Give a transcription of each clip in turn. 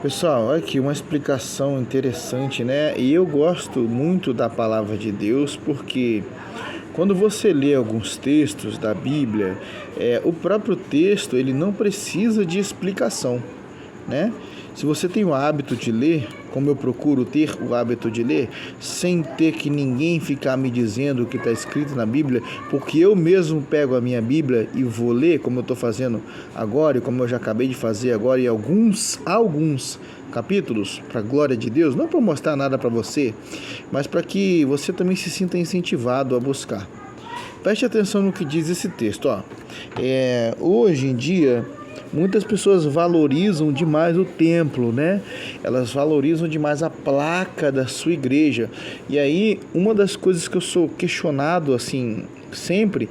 Pessoal, olha aqui uma explicação interessante, né? E eu gosto muito da palavra de Deus porque quando você lê alguns textos da Bíblia, o próprio texto ele não precisa de explicação, né? Se você tem o hábito de ler, como eu procuro ter o hábito de ler, sem ter que ninguém ficar me dizendo o que está escrito na Bíblia, porque eu mesmo pego a minha Bíblia e vou ler, como eu estou fazendo agora e como eu já acabei de fazer agora em alguns capítulos, para a glória de Deus, não para mostrar nada para você, mas para que você também se sinta incentivado a buscar. Preste atenção no que diz esse texto. Hoje em dia, muitas pessoas valorizam demais o templo, né? Elas valorizam demais a placa da sua igreja. E aí, uma das coisas que eu sou questionado, assim, sempre,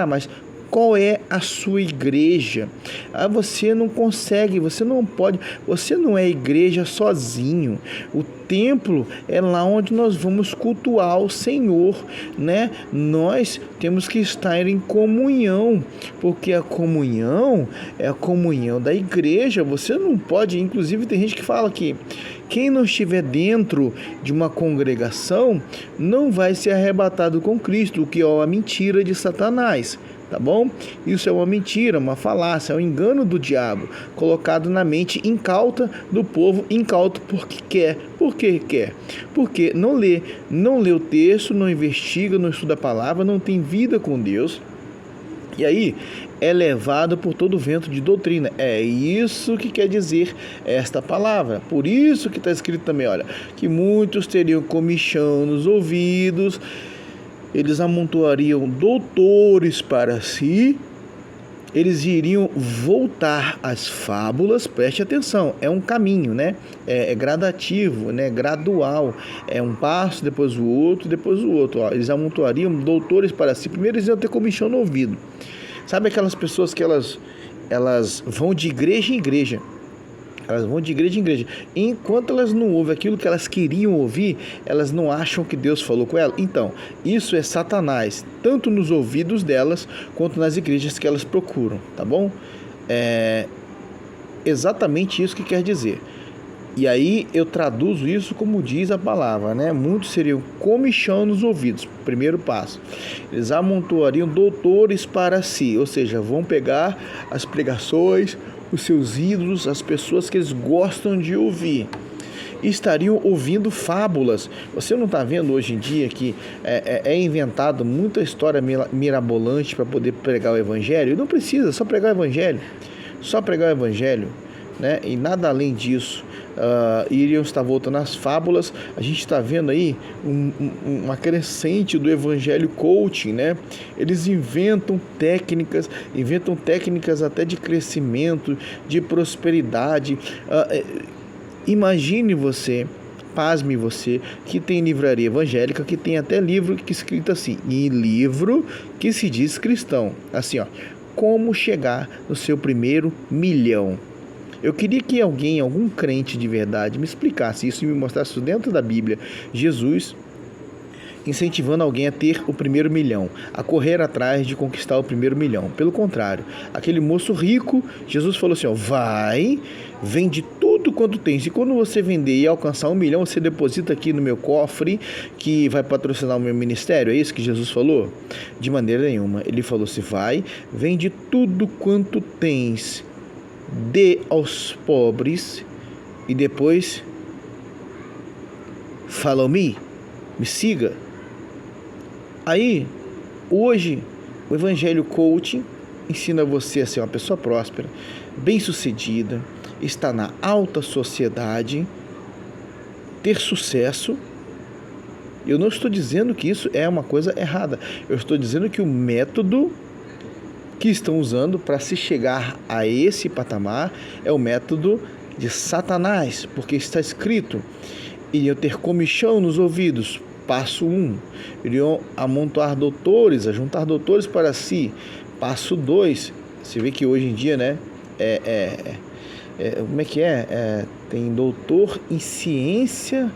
mas qual é a sua igreja? Você não consegue, você não pode, você não é igreja sozinho. O templo é lá onde nós vamos cultuar o Senhor, né? Nós temos que estar em comunhão, porque a comunhão é a comunhão da igreja. Você não pode, inclusive tem gente que fala que quem não estiver dentro de uma congregação não vai ser arrebatado com Cristo, o que é uma mentira de Satanás. Tá bom? Isso é uma mentira, uma falácia, é um engano do diabo, colocado na mente incauta do povo, incauto porque quer. Por que quer? Porque não lê o texto, não investiga, não estuda a palavra, não tem vida com Deus. E aí é levado por todo vento de doutrina. É isso que quer dizer esta palavra. Por isso que está escrito também, olha, que muitos teriam comichão nos ouvidos, eles amontoariam doutores para si, eles iriam voltar às fábulas. Preste atenção, é um caminho, né? É gradativo, né? Gradual, é um passo, depois o outro, depois o outro. Eles amontoariam doutores para si, primeiro eles iam ter comichão no ouvido. Sabe aquelas pessoas que elas vão de igreja em igreja? Elas vão de igreja em igreja. E enquanto elas não ouvem aquilo que elas queriam ouvir, elas não acham que Deus falou com elas. Então, isso é Satanás, tanto nos ouvidos delas, quanto nas igrejas que elas procuram, tá bom? É exatamente isso que quer dizer. E aí eu traduzo isso como diz a palavra, né? Muitos seriam comichão nos ouvidos, primeiro passo. Eles amontoariam doutores para si, ou seja, vão pegar as pregações, os seus ídolos, as pessoas que eles gostam de ouvir. Estariam ouvindo fábulas. Você não está vendo hoje em dia que é inventado muita história mirabolante para poder pregar o evangelho? Não precisa, só pregar o evangelho. Só pregar o evangelho, né? E nada além disso. Iriam estar voltando às fábulas. A gente está vendo aí uma crescente do evangelho coaching, né? Eles inventam técnicas até de crescimento, de prosperidade. Imagine você, pasme você, que tem livraria evangélica, que tem até livro que escrito assim, e livro que se diz cristão, assim, como chegar no seu primeiro milhão. Eu queria que algum crente de verdade, me explicasse isso e me mostrasse isso dentro da Bíblia. Jesus incentivando alguém a ter o primeiro milhão, a correr atrás de conquistar o primeiro milhão. Pelo contrário, aquele moço rico, Jesus falou assim, vai, vende tudo quanto tens, e quando você vender e alcançar 1 milhão, você deposita aqui no meu cofre, que vai patrocinar o meu ministério. É isso que Jesus falou? De maneira nenhuma. Ele falou assim, vai, vende tudo quanto tens, dê aos pobres e depois follow-me, me siga. Aí, hoje, o Evangelho Coaching ensina você a ser uma pessoa próspera, bem-sucedida, estar na alta sociedade, ter sucesso. Eu não estou dizendo que isso é uma coisa errada. Eu estou dizendo que o método que estão usando para se chegar a esse patamar é o método de Satanás, porque está escrito, iriam ter comichão nos ouvidos, passo 1, iriam amontoar doutores, ajuntar doutores para si, passo 2, você vê que hoje em dia, né, como é que tem doutor em ciência,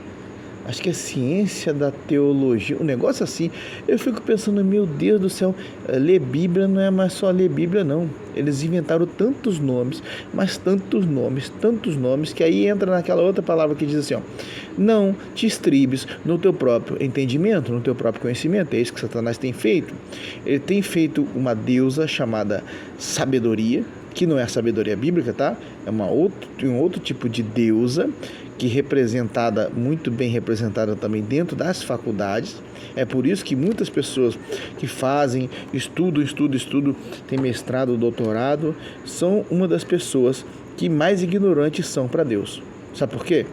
acho que é ciência da teologia, um negócio assim. Eu fico pensando, meu Deus do céu, ler Bíblia não é mais só ler Bíblia, não. Eles inventaram tantos nomes, mas tantos nomes, que aí entra naquela outra palavra que diz assim, ó, não te estribes no teu próprio entendimento, no teu próprio conhecimento. É isso que Satanás tem feito. Ele tem feito uma deusa chamada sabedoria, que não é a sabedoria bíblica, tá? É um outro tipo de deusa, que representada, muito bem representada também dentro das faculdades. É por isso que muitas pessoas que fazem estudo, tem mestrado, doutorado, são uma das pessoas que mais ignorantes são para Deus. Sabe por quê?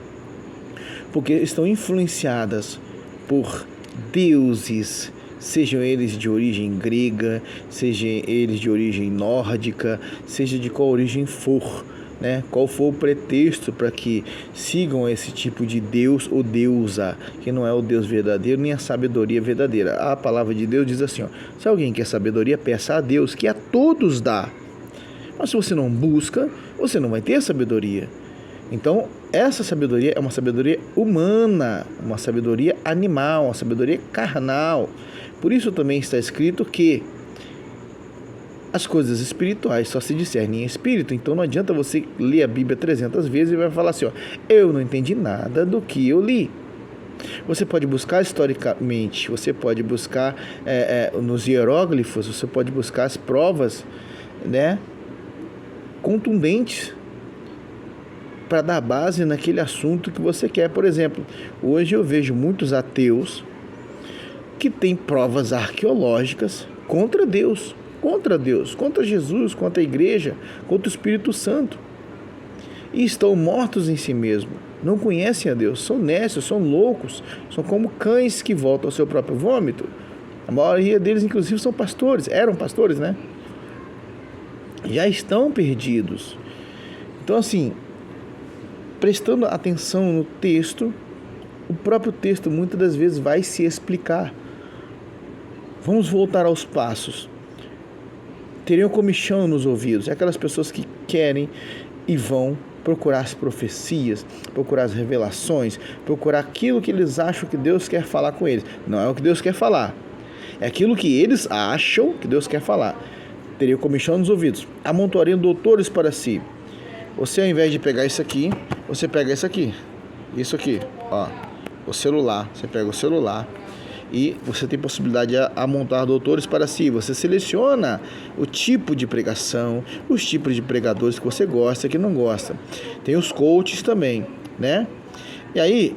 Porque estão influenciadas por deuses, sejam eles de origem grega, sejam eles de origem nórdica, seja de qual origem for, né? Qual for o pretexto para que sigam esse tipo de Deus ou deusa, que não é o Deus verdadeiro nem a sabedoria verdadeira. A palavra de Deus diz assim, ó, se alguém quer sabedoria, peça a Deus, que a todos dá. Mas se você não busca, você não vai ter sabedoria. Então, essa sabedoria é uma sabedoria humana, uma sabedoria animal, uma sabedoria carnal. Por isso também está escrito que as coisas espirituais só se discernem em espírito. Então não adianta você ler a Bíblia 300 vezes e vai falar assim, ó, eu não entendi nada do que eu li. Você pode buscar historicamente, você pode buscar nos hieróglifos, você pode buscar as provas, né, contundentes para dar base naquele assunto que você quer. Por exemplo, hoje eu vejo muitos ateus que têm provas arqueológicas contra Deus, contra Jesus, contra a igreja, contra o Espírito Santo. E estão mortos em si mesmos, não conhecem a Deus, são nécios, são loucos, são como cães que voltam ao seu próprio vômito. A maioria deles, inclusive, são pastores, eram pastores, né? Já estão perdidos. Então, assim, prestando atenção no texto, o próprio texto muitas das vezes vai se explicar. Vamos voltar aos passos. Teriam comichão nos ouvidos, é aquelas pessoas que querem e vão procurar as profecias, procurar as revelações, procurar aquilo que eles acham que Deus quer falar com eles. Não é o que Deus quer falar, é aquilo que eles acham que Deus quer falar. Teriam comichão nos ouvidos, amontoariam doutores para si. Você, ao invés de pegar isso aqui, você pega isso aqui, ó, o celular, você pega o celular e você tem possibilidade de amontar doutores para si. Você seleciona o tipo de pregação, os tipos de pregadores que você gosta, que não gosta. Tem os coaches também, né? E aí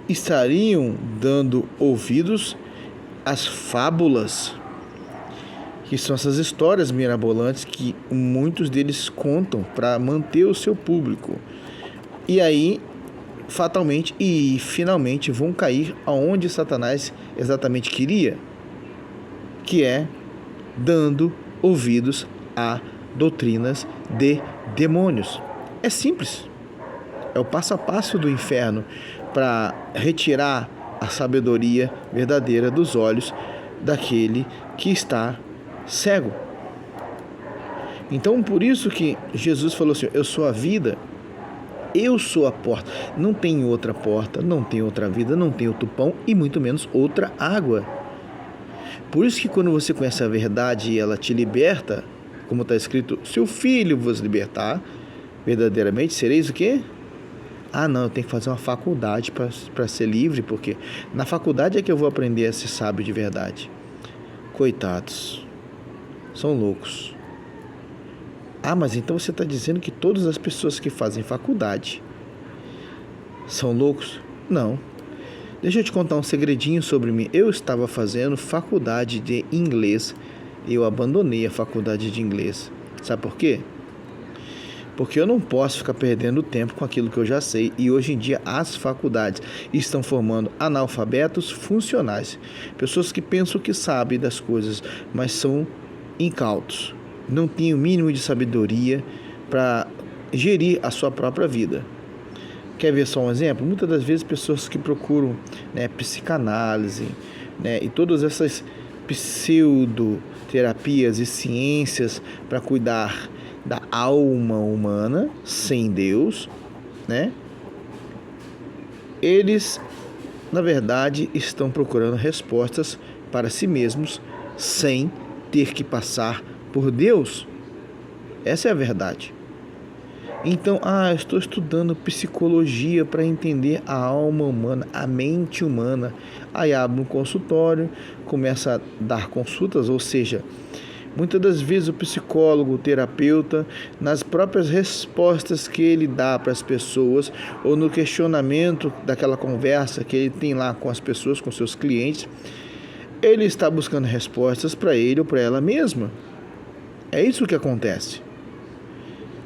estariam dando ouvidos às fábulas, que são essas histórias mirabolantes que muitos deles contam para manter o seu público. E aí, fatalmente e finalmente vão cair aonde Satanás exatamente queria, que é dando ouvidos a doutrinas de demônios. É simples, é o passo a passo do inferno para retirar a sabedoria verdadeira dos olhos daquele que está cego. Então, por isso que Jesus falou assim, eu sou a vida, eu sou a porta. Não tem outra porta, não tem outra vida, não tem outro pão e muito menos outra água. Por isso que quando você conhece a verdade e ela te liberta, como está escrito, se o Filho vos libertar, verdadeiramente sereis o quê? Ah, não, eu tenho que fazer uma faculdade para ser livre, porque na faculdade é que eu vou aprender a ser sábio de verdade. Coitados, são loucos. Ah, mas então você está dizendo que todas as pessoas que fazem faculdade são loucos? Não. Deixa eu te contar um segredinho sobre mim. Eu estava fazendo faculdade de inglês e eu abandonei a faculdade de inglês. Sabe por quê? Porque eu não posso ficar perdendo tempo com aquilo que eu já sei. E hoje em dia as faculdades estão formando analfabetos funcionais. Pessoas que pensam que sabem das coisas, mas são incautos. Não tem o mínimo de sabedoria para gerir a sua própria vida. Quer ver só um exemplo? Muitas das vezes pessoas que procuram, né, psicanálise, né, e todas essas pseudoterapias e ciências para cuidar da alma humana sem Deus, né? Eles na verdade, estão procurando respostas para si mesmos sem ter que passar por Deus. Essa é a verdade. Então, eu estou estudando psicologia para entender a alma humana, a mente humana. Aí abre um consultório, começa a dar consultas, ou seja, muitas das vezes o psicólogo, o terapeuta, nas próprias respostas que ele dá para as pessoas, ou no questionamento daquela conversa que ele tem lá com as pessoas, com seus clientes, ele está buscando respostas para ele ou para ela mesma. É isso que acontece.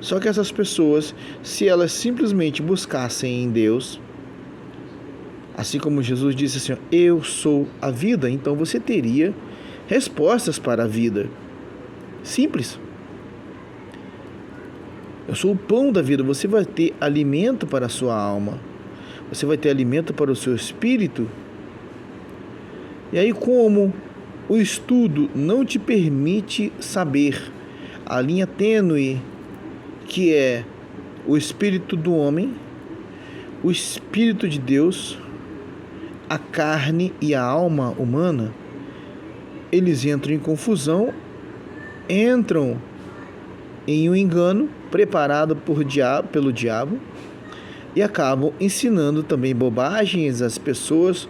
Só que essas pessoas, se elas simplesmente buscassem em Deus, assim como Jesus disse assim, eu sou a vida, então você teria respostas para a vida. Simples. Eu sou o pão da vida, você vai ter alimento para a sua alma, você vai ter alimento para o seu espírito. E aí, como o estudo não te permite saber a linha tênue que é o espírito do homem, o espírito de Deus, a carne e a alma humana, eles entram em confusão, entram em um engano preparado pelo diabo e acabam ensinando também bobagens às pessoas,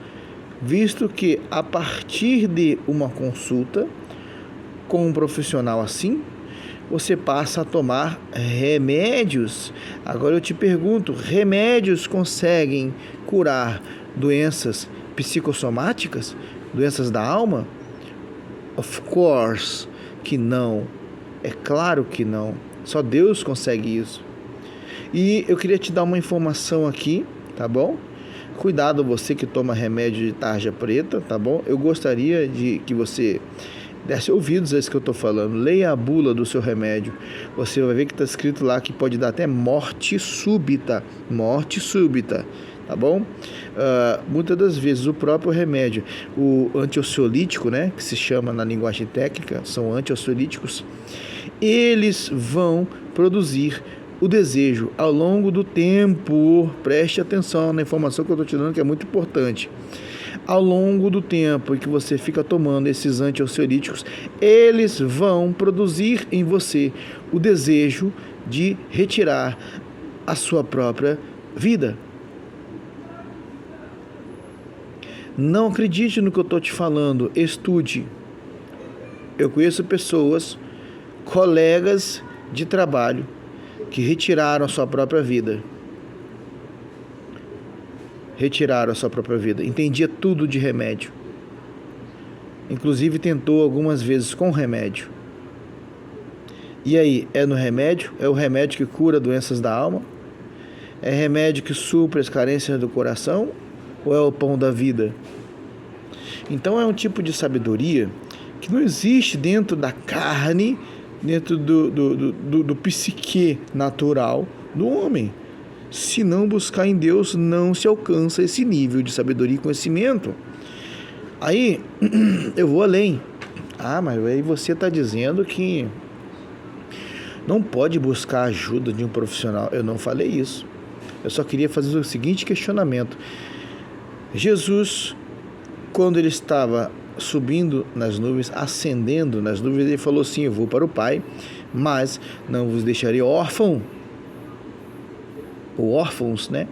visto que a partir de uma consulta com um profissional assim, você passa a tomar remédios. Agora eu te pergunto, remédios conseguem curar doenças psicossomáticas, doenças da alma? Of course que não. É claro que não. Só Deus consegue isso. E eu queria te dar uma informação aqui, tá bom? Cuidado você que toma remédio de tarja preta, tá bom? Eu gostaria de que você desse ouvidos a isso que eu estou falando. Leia a bula do seu remédio. Você vai ver que está escrito lá que pode dar até morte súbita. Morte súbita, tá bom? Muitas das vezes o próprio remédio, o antiansiolítico, né, que se chama na linguagem técnica, são antiansiolíticos, eles vão produzir o desejo ao longo do tempo. Preste atenção na informação que eu estou te dando, que é muito importante. Ao longo do tempo em que você fica tomando esses antiansiolíticos, eles vão produzir em você o desejo de retirar a sua própria vida. Não acredite no que eu estou te falando, estude. Eu conheço pessoas, colegas de trabalho, que retiraram a sua própria vida. Entendia tudo de remédio. Inclusive tentou algumas vezes com remédio. E aí, é no remédio? É o remédio que cura doenças da alma? É remédio que supre as carências do coração? Ou é o pão da vida? Então é um tipo de sabedoria que não existe dentro da carne, dentro do psique natural do homem. Se não buscar em Deus, não se alcança esse nível de sabedoria e conhecimento. Aí, eu vou além. Mas aí você está dizendo que não pode buscar a ajuda de um profissional. Eu não falei isso. Eu só queria fazer o seguinte questionamento. Jesus, quando ele estava subindo nas nuvens, ascendendo nas nuvens, ele falou assim, eu vou para o Pai, mas não vos deixarei órfãos, né?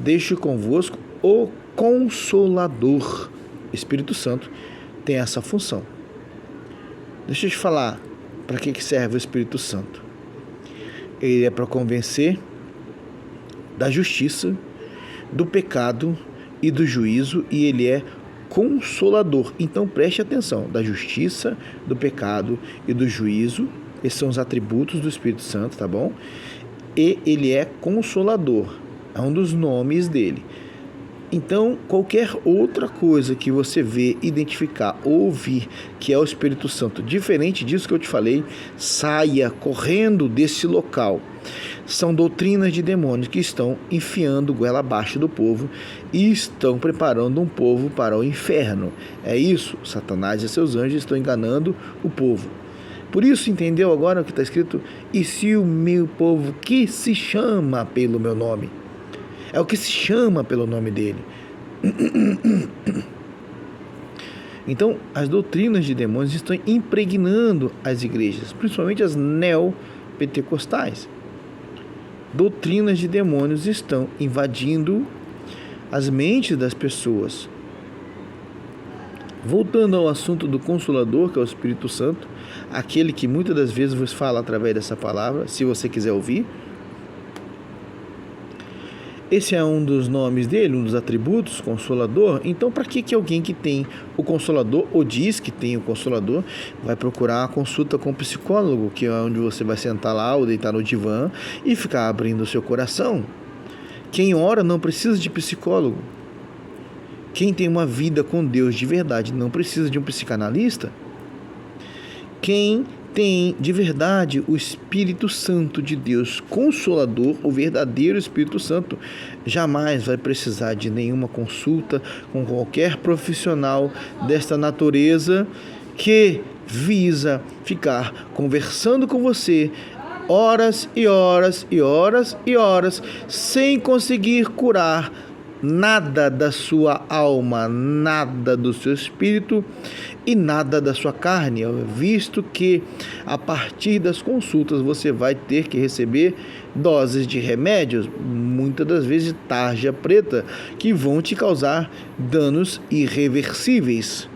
Deixo convosco o Consolador. Espírito Santo tem essa função. Deixa eu te falar para que serve o Espírito Santo. Ele é para convencer da justiça, do pecado e do juízo, e ele é consolador. Então preste atenção, da justiça, do pecado e do juízo. Esses são os atributos do Espírito Santo, tá bom? E ele é consolador, é um dos nomes dele. Então, qualquer outra coisa que você vê, identificar, ouvir, que é o Espírito Santo, diferente disso que eu te falei, saia correndo desse local. São doutrinas de demônios que estão enfiando goela abaixo do povo e estão preparando um povo para o inferno. É isso, Satanás e seus anjos estão enganando o povo. Por isso, entendeu agora o que está escrito? E se o meu povo que se chama pelo meu nome, é o que se chama pelo nome dele, Então, as doutrinas de demônios estão impregnando as igrejas, principalmente as neopentecostais. Doutrinas de demônios estão invadindo as mentes das pessoas. Voltando ao assunto do Consolador, que é o Espírito Santo, aquele que muitas das vezes vos fala através dessa palavra, se você quiser ouvir. Esse é um dos nomes dele, um dos atributos, Consolador. Então, para que alguém que tem o Consolador, ou diz que tem o Consolador, vai procurar uma consulta com o psicólogo, que é onde você vai sentar lá ou deitar no divã e ficar abrindo o seu coração? Quem ora não precisa de psicólogo. Quem tem uma vida com Deus de verdade não precisa de um psicanalista. Quem tem de verdade o Espírito Santo de Deus, Consolador, o verdadeiro Espírito Santo, jamais vai precisar de nenhuma consulta com qualquer profissional desta natureza que visa ficar conversando com você horas e horas e horas e horas sem conseguir curar nada da sua alma, nada do seu espírito e nada da sua carne, visto que a partir das consultas você vai ter que receber doses de remédios, muitas das vezes de tarja preta, que vão te causar danos irreversíveis.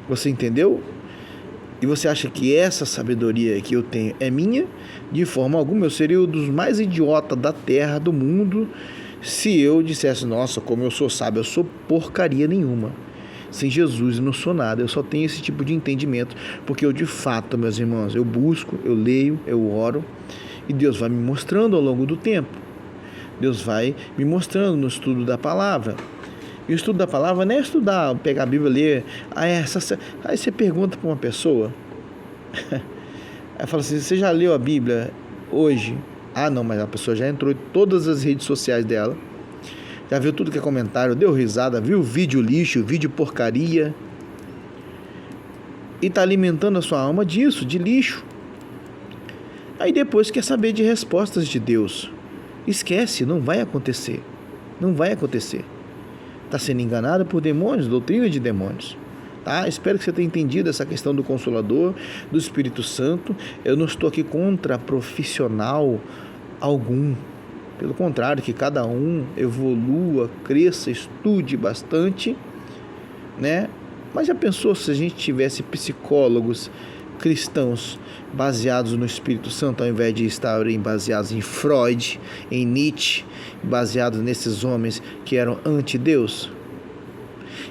Você entendeu? E você acha que essa sabedoria que eu tenho é minha? De forma alguma. Eu seria um dos mais idiotas da terra, do mundo, se eu dissesse, nossa, como eu sou sábio. Eu sou porcaria nenhuma. Sem Jesus eu não sou nada. Eu só tenho esse tipo de entendimento, porque eu de fato, meus irmãos, eu busco, eu leio, eu oro, e Deus vai me mostrando ao longo do tempo. Deus vai me mostrando no estudo da palavra. E o estudo da palavra não é estudar, pegar a Bíblia e ler. Aí você pergunta para uma pessoa, aí fala assim, você já leu a Bíblia hoje? Ah, não, mas a pessoa já entrou em todas as redes sociais dela, já viu tudo que é comentário, deu risada, viu vídeo lixo, vídeo porcaria, e está alimentando a sua alma disso, de lixo. Aí depois quer saber de respostas de Deus. Esquece, não vai acontecer. Não vai acontecer. Está sendo enganado por demônios, doutrina de demônios. Tá? Espero que você tenha entendido essa questão do Consolador, do Espírito Santo. Eu não estou aqui contra profissional algum. Pelo contrário, que cada um evolua, cresça, estude bastante, né? Mas já pensou se a gente tivesse psicólogos cristãos baseados no Espírito Santo, ao invés de estarem baseados em Freud, em Nietzsche, baseados nesses homens que eram anti-Deus?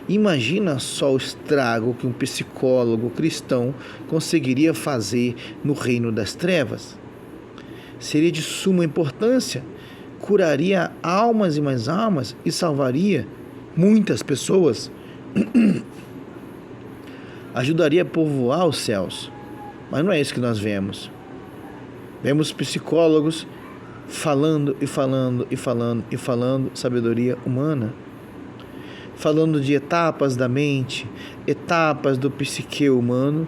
Imagina só o estrago que um psicólogo cristão conseguiria fazer no reino das trevas. Seria de suma importância, curaria almas e mais almas e salvaria muitas pessoas, ajudaria a povoar os céus. Mas não é isso que nós vemos. Vemos psicólogos falando e falando e falando e falando sabedoria humana, falando de etapas da mente, etapas do psique humano,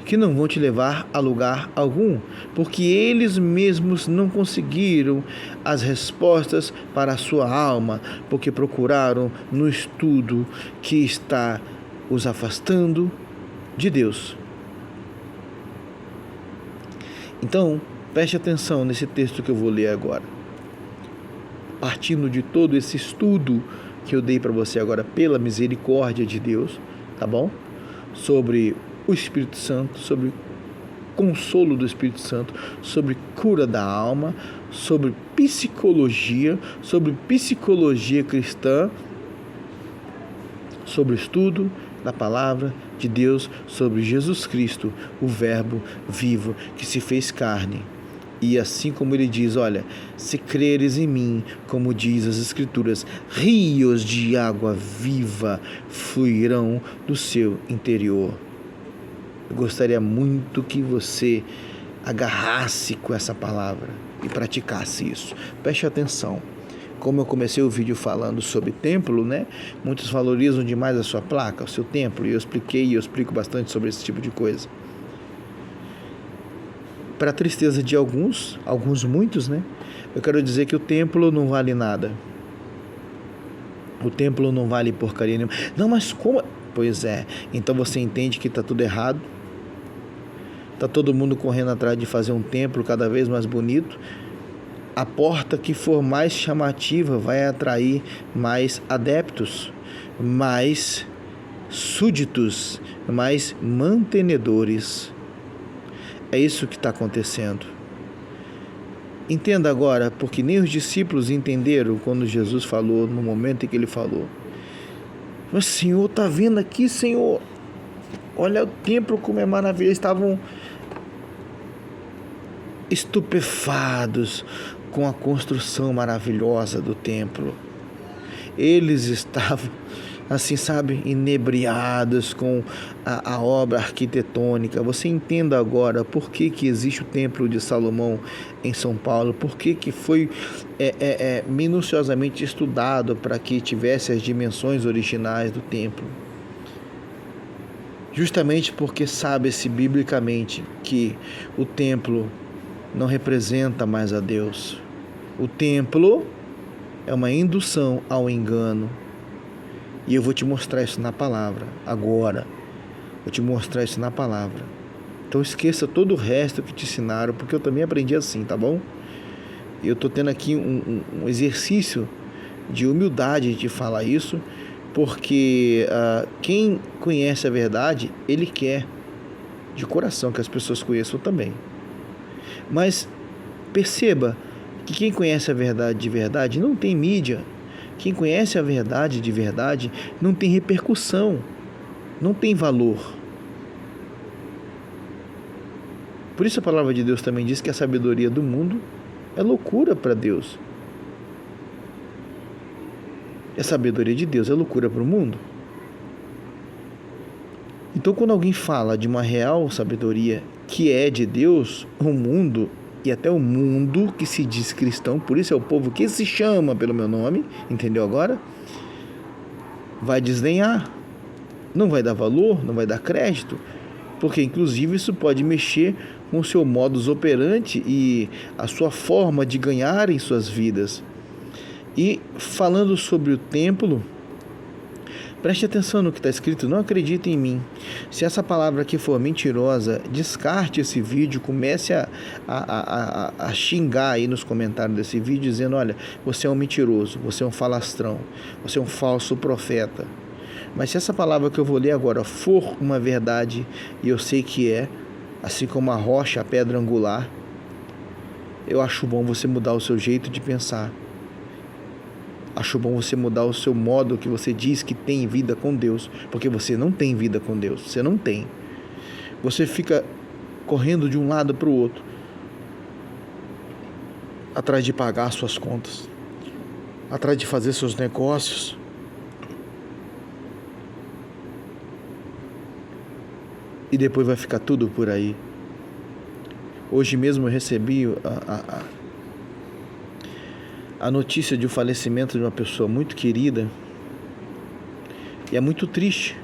que não vão te levar a lugar algum, porque eles mesmos não conseguiram as respostas para a sua alma, porque procuraram no estudo que está os afastando de Deus. Então, preste atenção nesse texto que eu vou ler agora. Partindo de todo esse estudo que eu dei para você agora, pela misericórdia de Deus, tá bom? Sobre o Espírito Santo, sobre consolo do Espírito Santo, sobre cura da alma, sobre psicologia cristã, sobre o estudo da palavra de Deus, sobre Jesus Cristo, o Verbo vivo que se fez carne. E assim como ele diz, olha, se creres em mim, como diz as Escrituras, rios de água viva fluirão do seu interior. Eu gostaria muito que você agarrasse com essa palavra e praticasse isso. Preste atenção. Como eu comecei o vídeo falando sobre templo, né? Muitos valorizam demais a sua placa, o seu templo, e eu explico bastante sobre esse tipo de coisa. Para a tristeza de alguns muitos, né? Eu quero dizer que o templo não vale nada. O templo não vale porcaria nenhuma. Não, mas como? Pois é. Então você entende que está tudo errado? Está todo mundo correndo atrás de fazer um templo cada vez mais bonito. A porta que for mais chamativa vai atrair mais adeptos, mais súditos, mais mantenedores. É isso que está acontecendo. Entenda agora, porque nem os discípulos entenderam quando Jesus falou, no momento em que ele falou. Mas, Senhor, está vendo aqui, Senhor? Olha o templo como é maravilhoso. Estavam estupefados com a construção maravilhosa do templo. Eles estavam, assim, sabe, inebriados com a obra arquitetônica. Você entenda agora por que existe o Templo de Salomão em São Paulo, por que foi minuciosamente estudado para que tivesse as dimensões originais do templo. Justamente porque sabe-se biblicamente que o templo não representa mais a Deus. O templo é uma indução ao engano. E eu vou te mostrar isso na palavra, agora. Vou te mostrar isso na palavra. Então esqueça todo o resto que te ensinaram, porque eu também aprendi assim, tá bom? E eu estou tendo aqui um exercício de humildade de falar isso, porque quem conhece a verdade, ele quer de coração que as pessoas conheçam também. Mas perceba que quem conhece a verdade de verdade não tem mídia. Quem conhece a verdade de verdade não tem repercussão, não tem valor. Por isso a palavra de Deus também diz que a sabedoria do mundo é loucura para Deus. E a sabedoria de Deus é loucura para o mundo. Então, quando alguém fala de uma real sabedoria que é de Deus, o mundo, e até o mundo que se diz cristão, por isso é o povo que se chama pelo meu nome, entendeu agora? Vai desdenhar, não vai dar valor, não vai dar crédito, porque inclusive isso pode mexer com o seu modus operandi e a sua forma de ganhar em suas vidas. E falando sobre o templo, preste atenção no que está escrito, não acredite em mim. Se essa palavra aqui for mentirosa, descarte esse vídeo, comece a xingar aí nos comentários desse vídeo, dizendo, olha, você é um mentiroso, você é um falastrão, você é um falso profeta. Mas se essa palavra que eu vou ler agora for uma verdade, e eu sei que é, assim como a rocha, a pedra angular, eu acho bom você mudar o seu jeito de pensar. Acho bom você mudar o seu modo que você diz que tem vida com Deus, porque você não tem vida com Deus, você não tem. Você fica correndo de um lado para o outro, atrás de pagar suas contas, atrás de fazer seus negócios. E depois vai ficar tudo por aí. Hoje mesmo eu recebi a notícia de um falecimento de uma pessoa muito querida, e é muito triste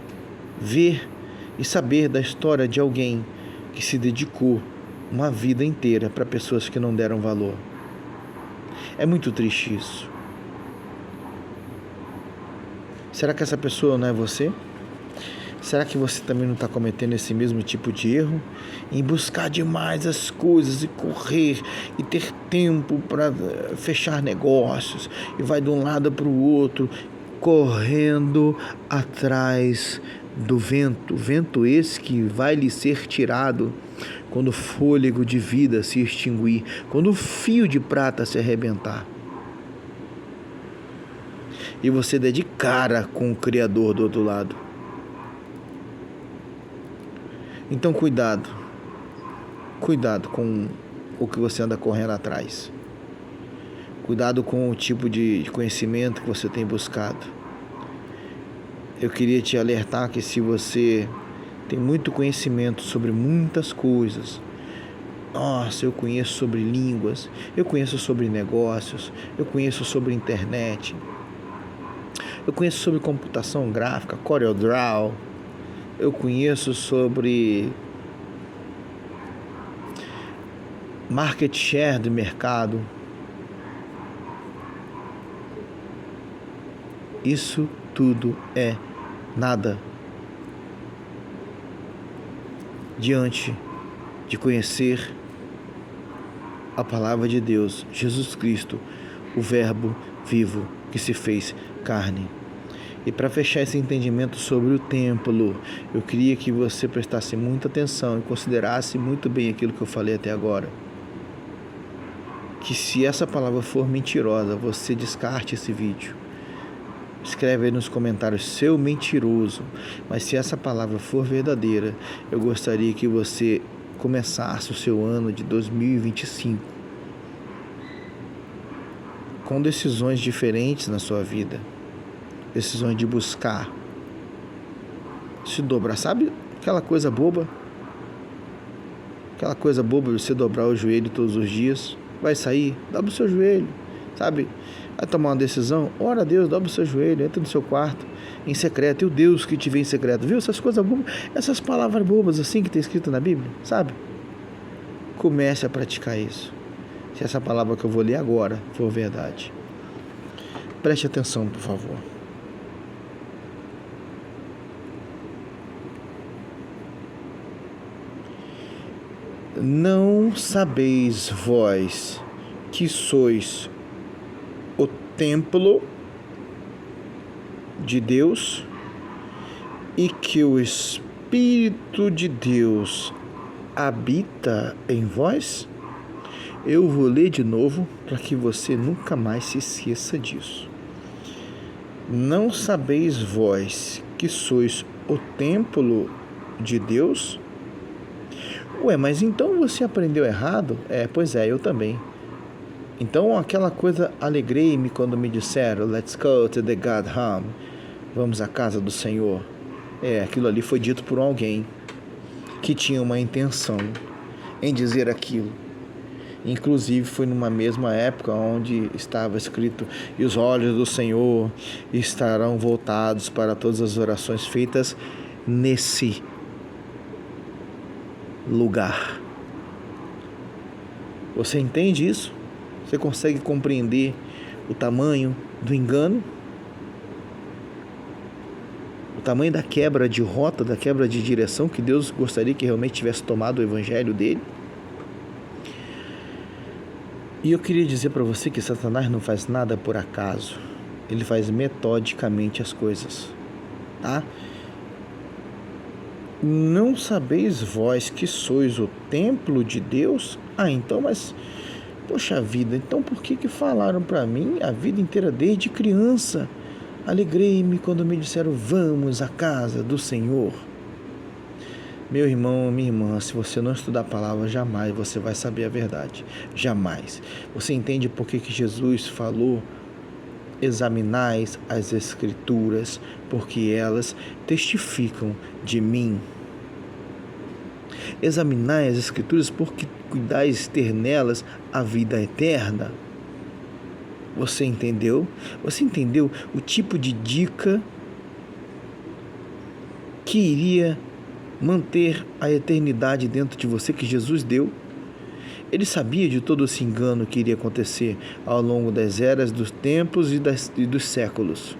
ver e saber da história de alguém que se dedicou uma vida inteira para pessoas que não deram valor. É muito triste isso. Será que essa pessoa não é você? Será que você também não está cometendo esse mesmo tipo de erro? Em buscar demais as coisas e correr e ter tempo para fechar negócios e vai de um lado para o outro, correndo atrás do vento. Vento esse que vai lhe ser tirado quando o fôlego de vida se extinguir, quando o fio de prata se arrebentar. E você der de cara com o Criador do outro lado. Então cuidado com o que você anda correndo atrás. Cuidado com o tipo de conhecimento que você tem buscado. Eu queria te alertar que se você tem muito conhecimento sobre muitas coisas, nossa, eu conheço sobre línguas, eu conheço sobre negócios, eu conheço sobre internet, eu conheço sobre computação gráfica, CorelDRAW, eu conheço sobre market share do mercado. Isso tudo é nada diante de conhecer a palavra de Deus, Jesus Cristo, o Verbo vivo que se fez carne. E para fechar esse entendimento sobre o templo, eu queria que você prestasse muita atenção e considerasse muito bem aquilo que eu falei até agora. Que se essa palavra for mentirosa, você descarte esse vídeo. Escreve aí nos comentários, seu mentiroso. Mas se essa palavra for verdadeira, eu gostaria que você começasse o seu ano de 2025 com decisões diferentes na sua vida. Decisões de buscar se dobrar. Sabe aquela coisa boba? Aquela coisa boba de você dobrar o joelho todos os dias. Vai sair, dobra o seu joelho, sabe? Vai tomar uma decisão, ora a Deus, dobra o seu joelho, entra no seu quarto, em secreto, e o Deus que te vê em secreto, viu? Essas coisas bobas, essas palavras bobas assim que tem escrito na Bíblia, sabe? Comece a praticar isso. Se essa palavra que eu vou ler agora for verdade. Preste atenção, por favor. Não sabeis vós que sois o templo de Deus e que o Espírito de Deus habita em vós? Eu vou ler de novo para que você nunca mais se esqueça disso. Não sabeis vós que sois o templo de Deus? Ué, mas então você aprendeu errado? Pois é, eu também. Então aquela coisa, alegrei-me quando me disseram, let's go to the God home. Vamos à casa do Senhor. Aquilo ali foi dito por alguém que tinha uma intenção em dizer aquilo. Inclusive foi numa mesma época onde estava escrito, e os olhos do Senhor estarão voltados para todas as orações feitas nesse lugar. Você entende isso? Você consegue compreender o tamanho do engano? O tamanho da quebra de rota, da quebra de direção que Deus gostaria que realmente tivesse tomado o evangelho dele? E eu queria dizer para você que Satanás não faz nada por acaso. Ele faz metodicamente as coisas, tá? Não sabeis vós que sois o templo de Deus? Então, mas, poxa vida, então por que falaram para mim a vida inteira desde criança? Alegrei-me quando me disseram, vamos à casa do Senhor. Meu irmão, minha irmã, se você não estudar a palavra, jamais você vai saber a verdade. Jamais. Você entende por que Jesus falou? Examinais as Escrituras, porque elas testificam de mim. Examinai as Escrituras, porque cuidais ter nelas a vida eterna. Você entendeu? Você entendeu o tipo de dica que iria manter a eternidade dentro de você que Jesus deu? Ele sabia de todo esse engano que iria acontecer ao longo das eras, dos tempos e dos séculos.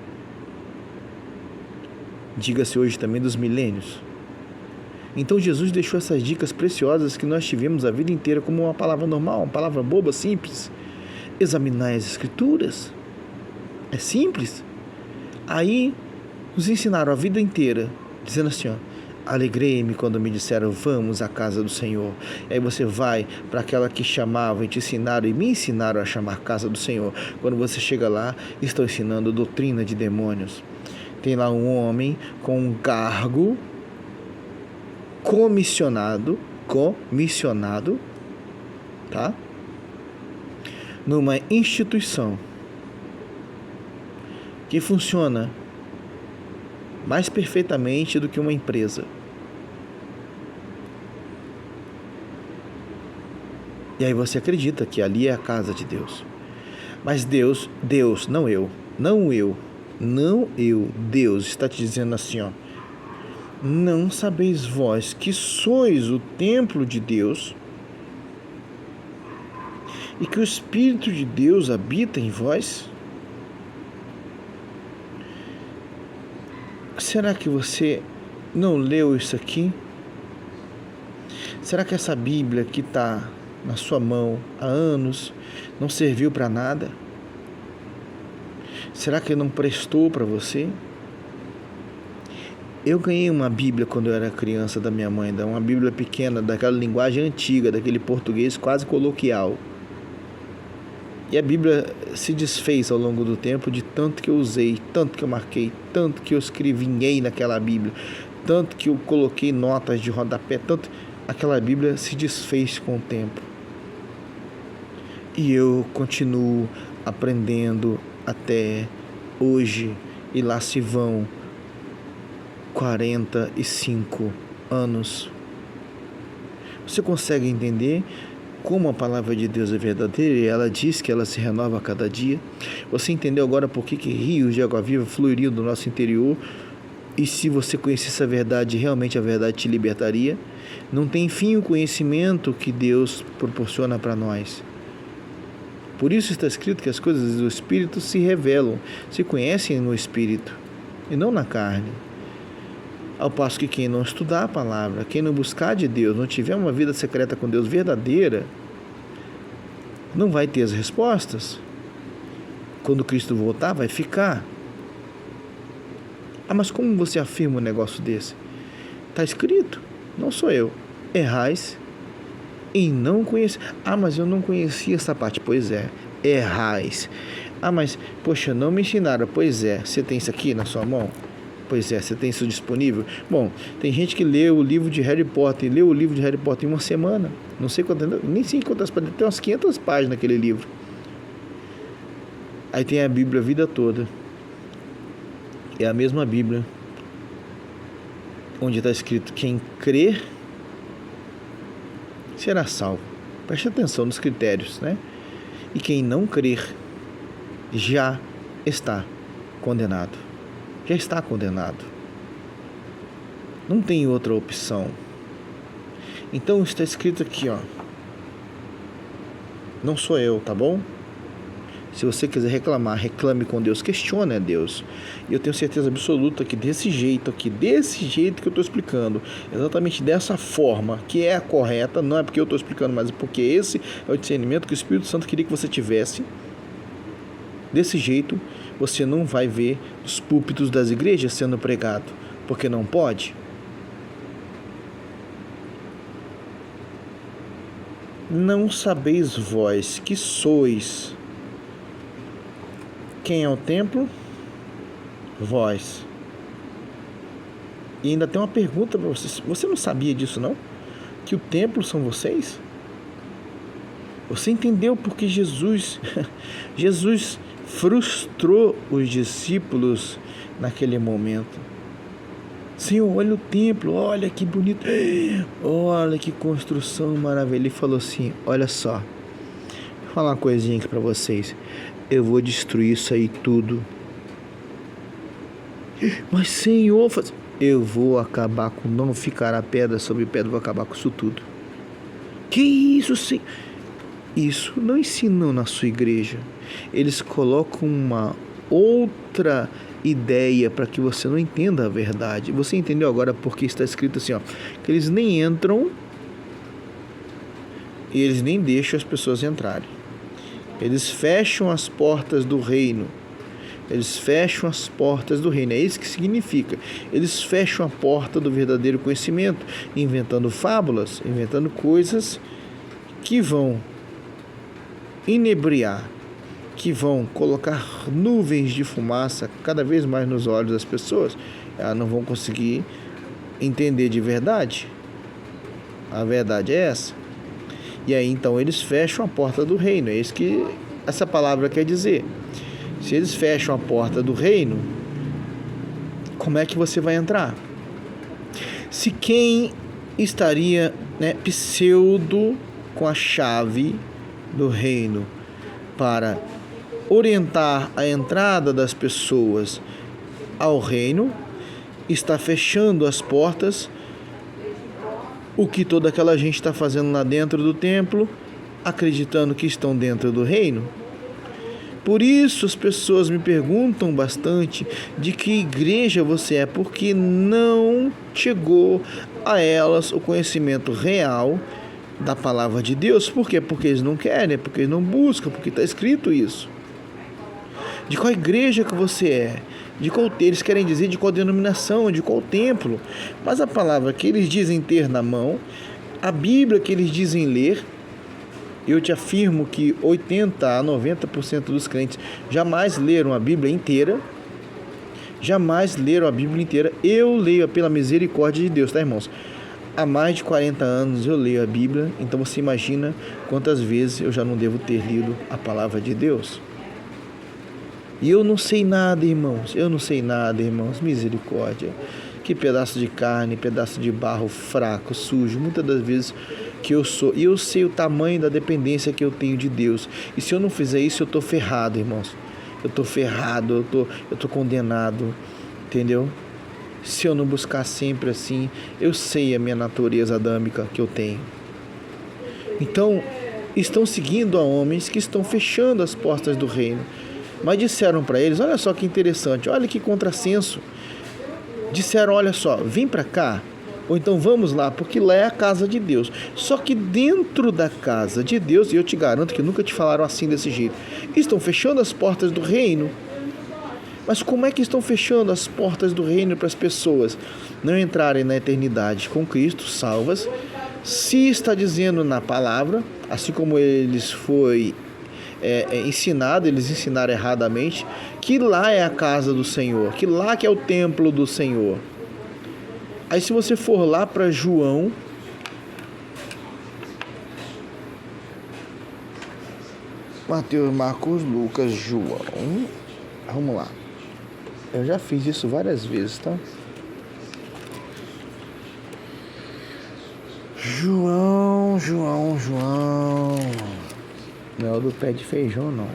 Diga-se hoje também dos milênios. Então Jesus deixou essas dicas preciosas que nós tivemos a vida inteira como uma palavra normal, uma palavra boba, simples. Examinai as Escrituras. É simples. Aí nos ensinaram a vida inteira, dizendo assim, alegrei-me quando me disseram, vamos à casa do Senhor. E aí você vai para aquela que chamavam e te ensinaram e me ensinaram a chamar casa do Senhor. Quando você chega lá, estão ensinando doutrina de demônios. Tem lá um homem com um cargo comissionado, tá? Numa instituição que funciona mais perfeitamente do que uma empresa. E aí você acredita que ali é a casa de Deus. Mas Deus, não eu, Deus está te dizendo assim, não sabeis vós que sois o templo de Deus e que o Espírito de Deus habita em vós? Será que você não leu isso aqui? Será que essa Bíblia que está na sua mão há anos não serviu para nada? Será que não prestou para você? Eu ganhei uma Bíblia quando eu era criança da minha mãe, uma Bíblia pequena, daquela linguagem antiga, daquele português quase coloquial. E a Bíblia se desfez ao longo do tempo de tanto que eu usei, tanto que eu marquei, tanto que eu escrevinhei naquela Bíblia, tanto que eu coloquei notas de rodapé, tanto aquela Bíblia se desfez com o tempo. E eu continuo aprendendo até hoje, e lá se vão 45 anos. Você consegue entender como a palavra de Deus é verdadeira e ela diz que ela se renova a cada dia? Você entendeu agora por que rios de água viva fluiriam do nosso interior? E se você conhecesse a verdade, realmente a verdade te libertaria? Não tem fim o conhecimento que Deus proporciona para nós. Por isso está escrito que as coisas do Espírito se revelam, se conhecem no Espírito e não na carne. Ao passo que quem não estudar a palavra, quem não buscar de Deus, não tiver uma vida secreta com Deus verdadeira, não vai ter as respostas. Quando Cristo voltar, vai ficar. Mas como você afirma um negócio desse? Está escrito, não sou eu. Errais em não conhecer. Mas eu não conhecia essa parte. Pois é, errais. Mas, poxa, não me ensinaram. Pois é, você tem isso aqui na sua mão? Pois é, você tem isso disponível? Bom, tem gente que lê o livro de Harry Potter, leu o livro de Harry Potter em uma semana. Não sei quantas, nem sei quantas páginas, tem umas 500 páginas naquele livro. Aí tem a Bíblia a vida toda. É a mesma Bíblia, onde está escrito: quem crer será salvo. Preste atenção nos critérios, né? E quem não crer já está condenado. Já está condenado. Não tem outra opção. Então está escrito aqui, ó. Não sou eu, tá bom? Se você quiser reclamar, reclame com Deus, questione a Deus. E eu tenho certeza absoluta que desse jeito que eu estou explicando, exatamente dessa forma, que é a correta, não é porque eu estou explicando, mas é porque esse é o discernimento que o Espírito Santo queria que você tivesse. Desse jeito, você não vai ver os púlpitos das igrejas sendo pregado, porque não pode. Não sabeis vós que sois. Quem é o templo? Vós. E ainda tem uma pergunta para você. Você não sabia disso, não? Que o templo são vocês? Você entendeu porque Jesus frustrou os discípulos naquele momento. Senhor, olha o templo, olha que bonito, olha que construção maravilhosa. Ele falou assim: olha só, vou falar uma coisinha aqui para vocês. Eu vou destruir isso aí tudo. Mas Senhor, eu vou acabar com, não ficará pedra sobre pedra, vou acabar com isso tudo. Que isso, Senhor? Isso não ensinam na sua igreja. Eles colocam uma outra ideia para que você não entenda a verdade. Você entendeu agora porque está escrito assim, ó, que eles nem entram e eles nem deixam as pessoas entrarem. Eles fecham as portas do reino. Eles fecham as portas do reino. É isso que significa. Eles fecham a porta do verdadeiro conhecimento, inventando fábulas, inventando coisas que vão inebriar, que vão colocar nuvens de fumaça cada vez mais nos olhos das pessoas. Elas não vão conseguir entender de verdade. A verdade é essa. E aí então eles fecham a porta do reino. É isso que essa palavra quer dizer. Se eles fecham a porta do reino, como é que você vai entrar? Se quem estaria, pseudo com a chave do reino para orientar a entrada das pessoas ao reino, está fechando as portas, o que toda aquela gente está fazendo lá dentro do templo, acreditando que estão dentro do reino. Por isso as pessoas me perguntam bastante de que igreja você é, porque não chegou a elas o conhecimento real da palavra de Deus. Por quê? Porque eles não querem, porque eles não buscam, porque está escrito isso. De qual igreja que você é? De qual, eles querem dizer de qual denominação, de qual templo. Mas a palavra que eles dizem ter na mão, a Bíblia que eles dizem ler, eu te afirmo que 80% a 90% dos crentes jamais leram a Bíblia inteira. Jamais leram a Bíblia inteira. Eu leio pela misericórdia de Deus, tá, irmãos? Há mais de 40 anos eu leio a Bíblia, então você imagina quantas vezes eu já não devo ter lido a palavra de Deus. E eu não sei nada, irmãos. Eu não sei nada, irmãos. Misericórdia. Que pedaço de carne, pedaço de barro fraco, sujo, muitas das vezes que eu sou. E eu sei o tamanho da dependência que eu tenho de Deus. E se eu não fizer isso, eu estou ferrado, irmãos. Eu estou ferrado, eu tô condenado, entendeu? Se eu não buscar sempre assim, eu sei a minha natureza adâmica que eu tenho. Então, estão seguindo a homens que estão fechando as portas do reino. Mas disseram para eles, olha só que interessante, olha que contrassenso. Disseram, olha só, vem para cá, ou então vamos lá, porque lá é a casa de Deus. Só que dentro da casa de Deus, e eu te garanto que nunca te falaram assim desse jeito, estão fechando as portas do reino. Mas como é que estão fechando as portas do reino para as pessoas não entrarem na eternidade com Cristo, salvas, se está dizendo na palavra, assim como eles foi ensinado, eles ensinaram erradamente, que lá é a casa do Senhor, que lá que é o templo do Senhor. Aí se você for lá para João, Mateus, Marcos, Lucas, João, vamos lá, eu já fiz isso várias vezes, tá? João. Não é o do pé de feijão, não.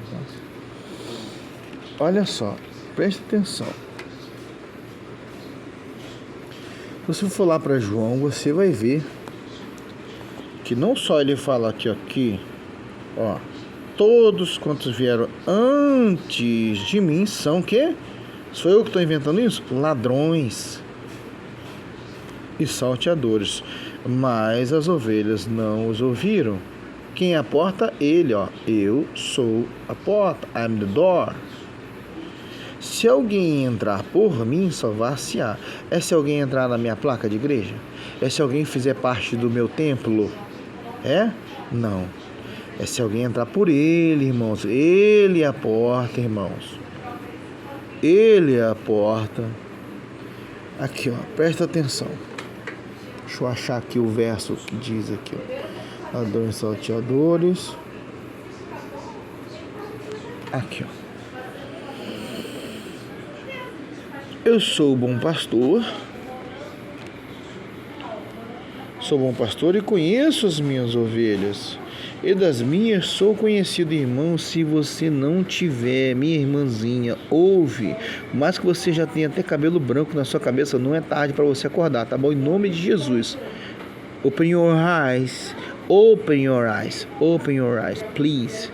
Olha só, preste atenção. Se você for lá para João, você vai ver que não só ele fala aqui, ó, todos quantos vieram antes de mim são o quê? Sou eu que estou inventando isso? Ladrões e salteadores. Mas as ovelhas não os ouviram. Quem é a porta? Ele, ó. Eu sou a porta. I'm the door. Se alguém entrar por mim, salvar-se-á. É se alguém entrar na minha placa de igreja? É se alguém fizer parte do meu templo? É? Não. É se alguém entrar por ele, irmãos. Ele é a porta, irmãos. Ele é a porta. Aqui, ó. Presta atenção. Deixa eu achar aqui o verso que diz aqui, ó. Ladrões salteadores. Aqui, ó. Eu sou o bom pastor. Sou bom pastor e conheço as minhas ovelhas. E das minhas sou conhecido, irmão. Se você não tiver, minha irmãzinha, ouve. Mas que você já tenha até cabelo branco na sua cabeça, não é tarde para você acordar, tá bom? Em nome de Jesus. Open your eyes. Open your eyes. Open your eyes, please.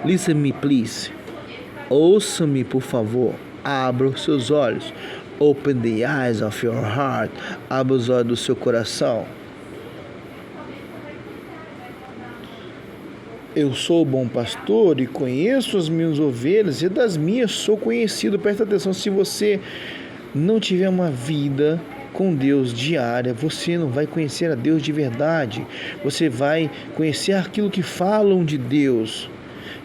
Listen me, please. Ouça-me, por favor. Abra os seus olhos. Open the eyes of your heart. Abra os olhos do seu coração. Eu sou o bom pastor e conheço as minhas ovelhas e das minhas sou conhecido. Presta atenção, se você não tiver uma vida com Deus diária, você não vai conhecer a Deus de verdade. Você vai conhecer aquilo que falam de Deus.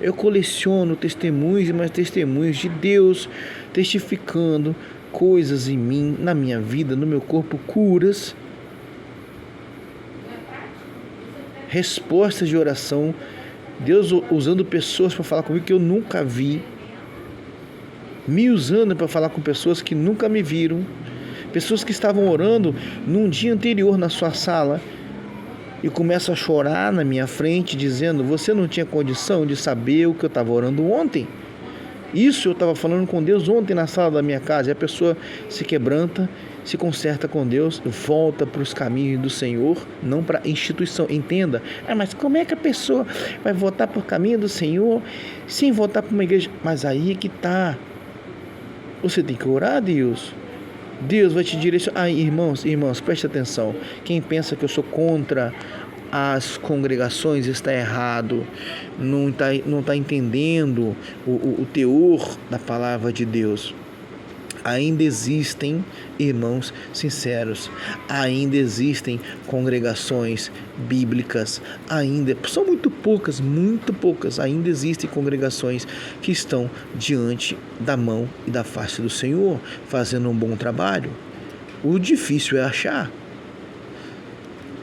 Eu coleciono testemunhos e mais testemunhos de Deus, testificando coisas em mim, na minha vida, no meu corpo, curas, respostas de oração, Deus usando pessoas para falar comigo que eu nunca vi, me usando para falar com pessoas que nunca me viram, pessoas que estavam orando num dia anterior na sua sala e começam a chorar na minha frente dizendo: você não tinha condição de saber o que eu estava orando ontem? Isso eu estava falando com Deus ontem na sala da minha casa. E a pessoa se quebranta, se conserta com Deus, volta para os caminhos do Senhor, não para a instituição. Entenda. Mas como é que a pessoa vai voltar para o caminho do Senhor sem voltar para uma igreja? Mas aí é que está. Você tem que orar a Deus. Deus vai te direcionar. Irmãos, preste atenção. Quem pensa que eu sou contra as congregações está errado, não tá entendendo o teor da palavra de Deus. Ainda existem irmãos sinceros, ainda existem congregações bíblicas, ainda são muito poucas, ainda existem congregações que estão diante da mão e da face do Senhor, fazendo um bom trabalho. O difícil é achar.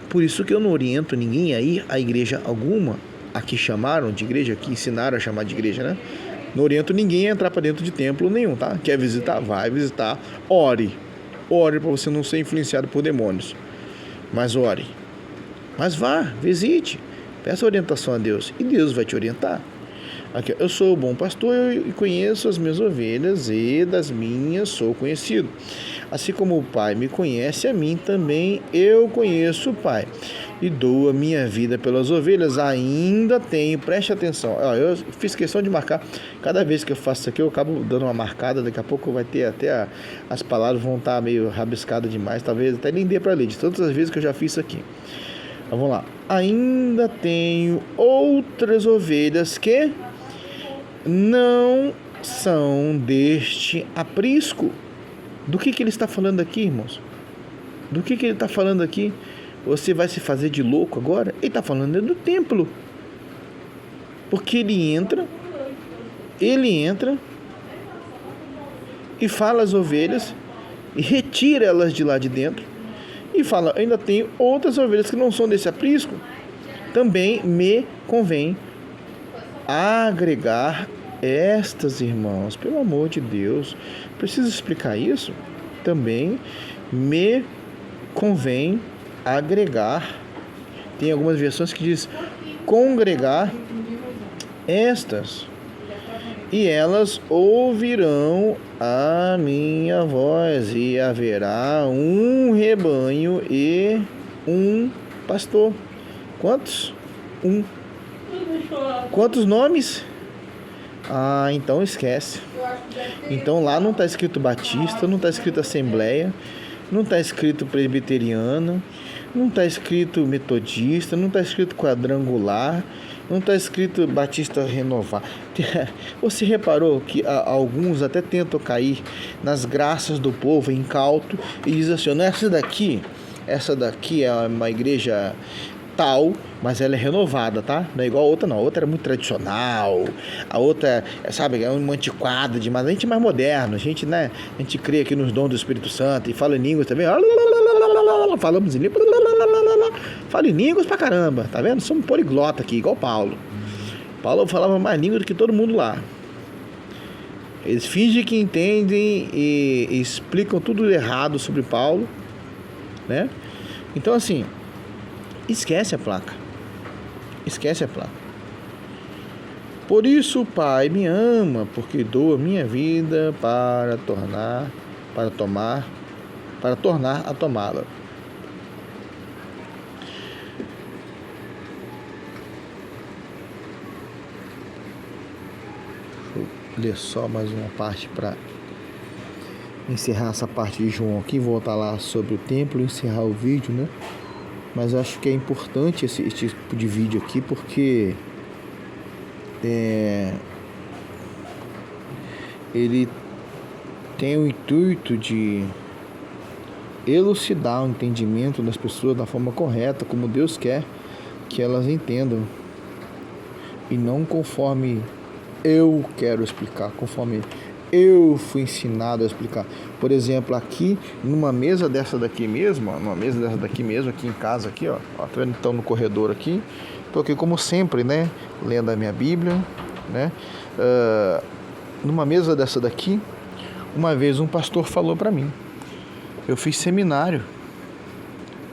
Por isso que eu não oriento ninguém a ir a igreja alguma, a que chamaram de igreja, que ensinaram a chamar de igreja, né? Não oriento ninguém a entrar para dentro de templo nenhum, tá? Quer visitar? Vai visitar. Ore para você não ser influenciado por demônios. Mas ore. Mas vá, visite. Peça orientação a Deus e Deus vai te orientar. Aqui, eu sou o bom pastor e conheço as minhas ovelhas e das minhas sou conhecido. Assim como o Pai me conhece, a mim também eu conheço o Pai e dou a minha vida pelas ovelhas. Ainda tenho, preste atenção, eu fiz questão de marcar, cada vez que eu faço isso aqui eu acabo dando uma marcada, daqui a pouco vai ter até as palavras vão estar meio rabiscadas demais, talvez até nem dê para ler, de todas as vezes que eu já fiz isso aqui. Então, vamos lá. Ainda tenho outras ovelhas que não são deste aprisco. Do que ele está falando aqui, irmãos? Do que ele está falando aqui? Você vai se fazer de louco agora? Ele está falando do templo. Porque ele entra e fala às ovelhas e retira elas de lá de dentro e fala, ainda tem outras ovelhas que não são desse aprisco. Também me convém agregar estas, irmãos, pelo amor de Deus, preciso explicar isso? Também me convém agregar. Tem algumas versões que diz congregar estas, e elas ouvirão a minha voz, e haverá um rebanho e um pastor. Quantos? Um. Quantos nomes? Então esquece. Então lá não está escrito batista, não está escrito assembleia, não está escrito presbiteriana, não está escrito metodista, não está escrito quadrangular, não está escrito batista renovado. Você reparou que alguns até tentam cair nas graças do povo incauto e dizem assim, não, essa daqui é uma igreja tal, mas ela é renovada, tá? Não é igual a outra, não. A outra é muito tradicional, a outra, sabe, é uma antiquada demais. A gente é mais moderno, a gente, né? A gente crê aqui nos dons do Espírito Santo e fala em línguas também. Falamos em línguas, fala em línguas pra caramba, tá vendo? Somos poliglota aqui, igual Paulo. Paulo falava mais língua do que todo mundo lá. Eles fingem que entendem e explicam tudo errado sobre Paulo, né? Então, assim, esquece a placa. Por isso o Pai me ama, porque dou a minha vida para tornar a tomá-la. Vou ler só mais uma parte para encerrar essa parte de João aqui, voltar lá sobre o templo e encerrar o vídeo, né? Mas eu acho que é importante esse tipo de vídeo aqui, porque ele tem o intuito de elucidar o entendimento das pessoas da forma correta, como Deus quer que elas entendam, e não conforme eu quero explicar, conforme eu fui ensinado a explicar. Por exemplo, aqui, numa mesa dessa daqui mesmo, aqui em casa, aqui, ó, tô vendo, então no corredor aqui, tô aqui como sempre, né, lendo a minha Bíblia, né, numa mesa dessa daqui, uma vez um pastor falou para mim, eu fiz seminário,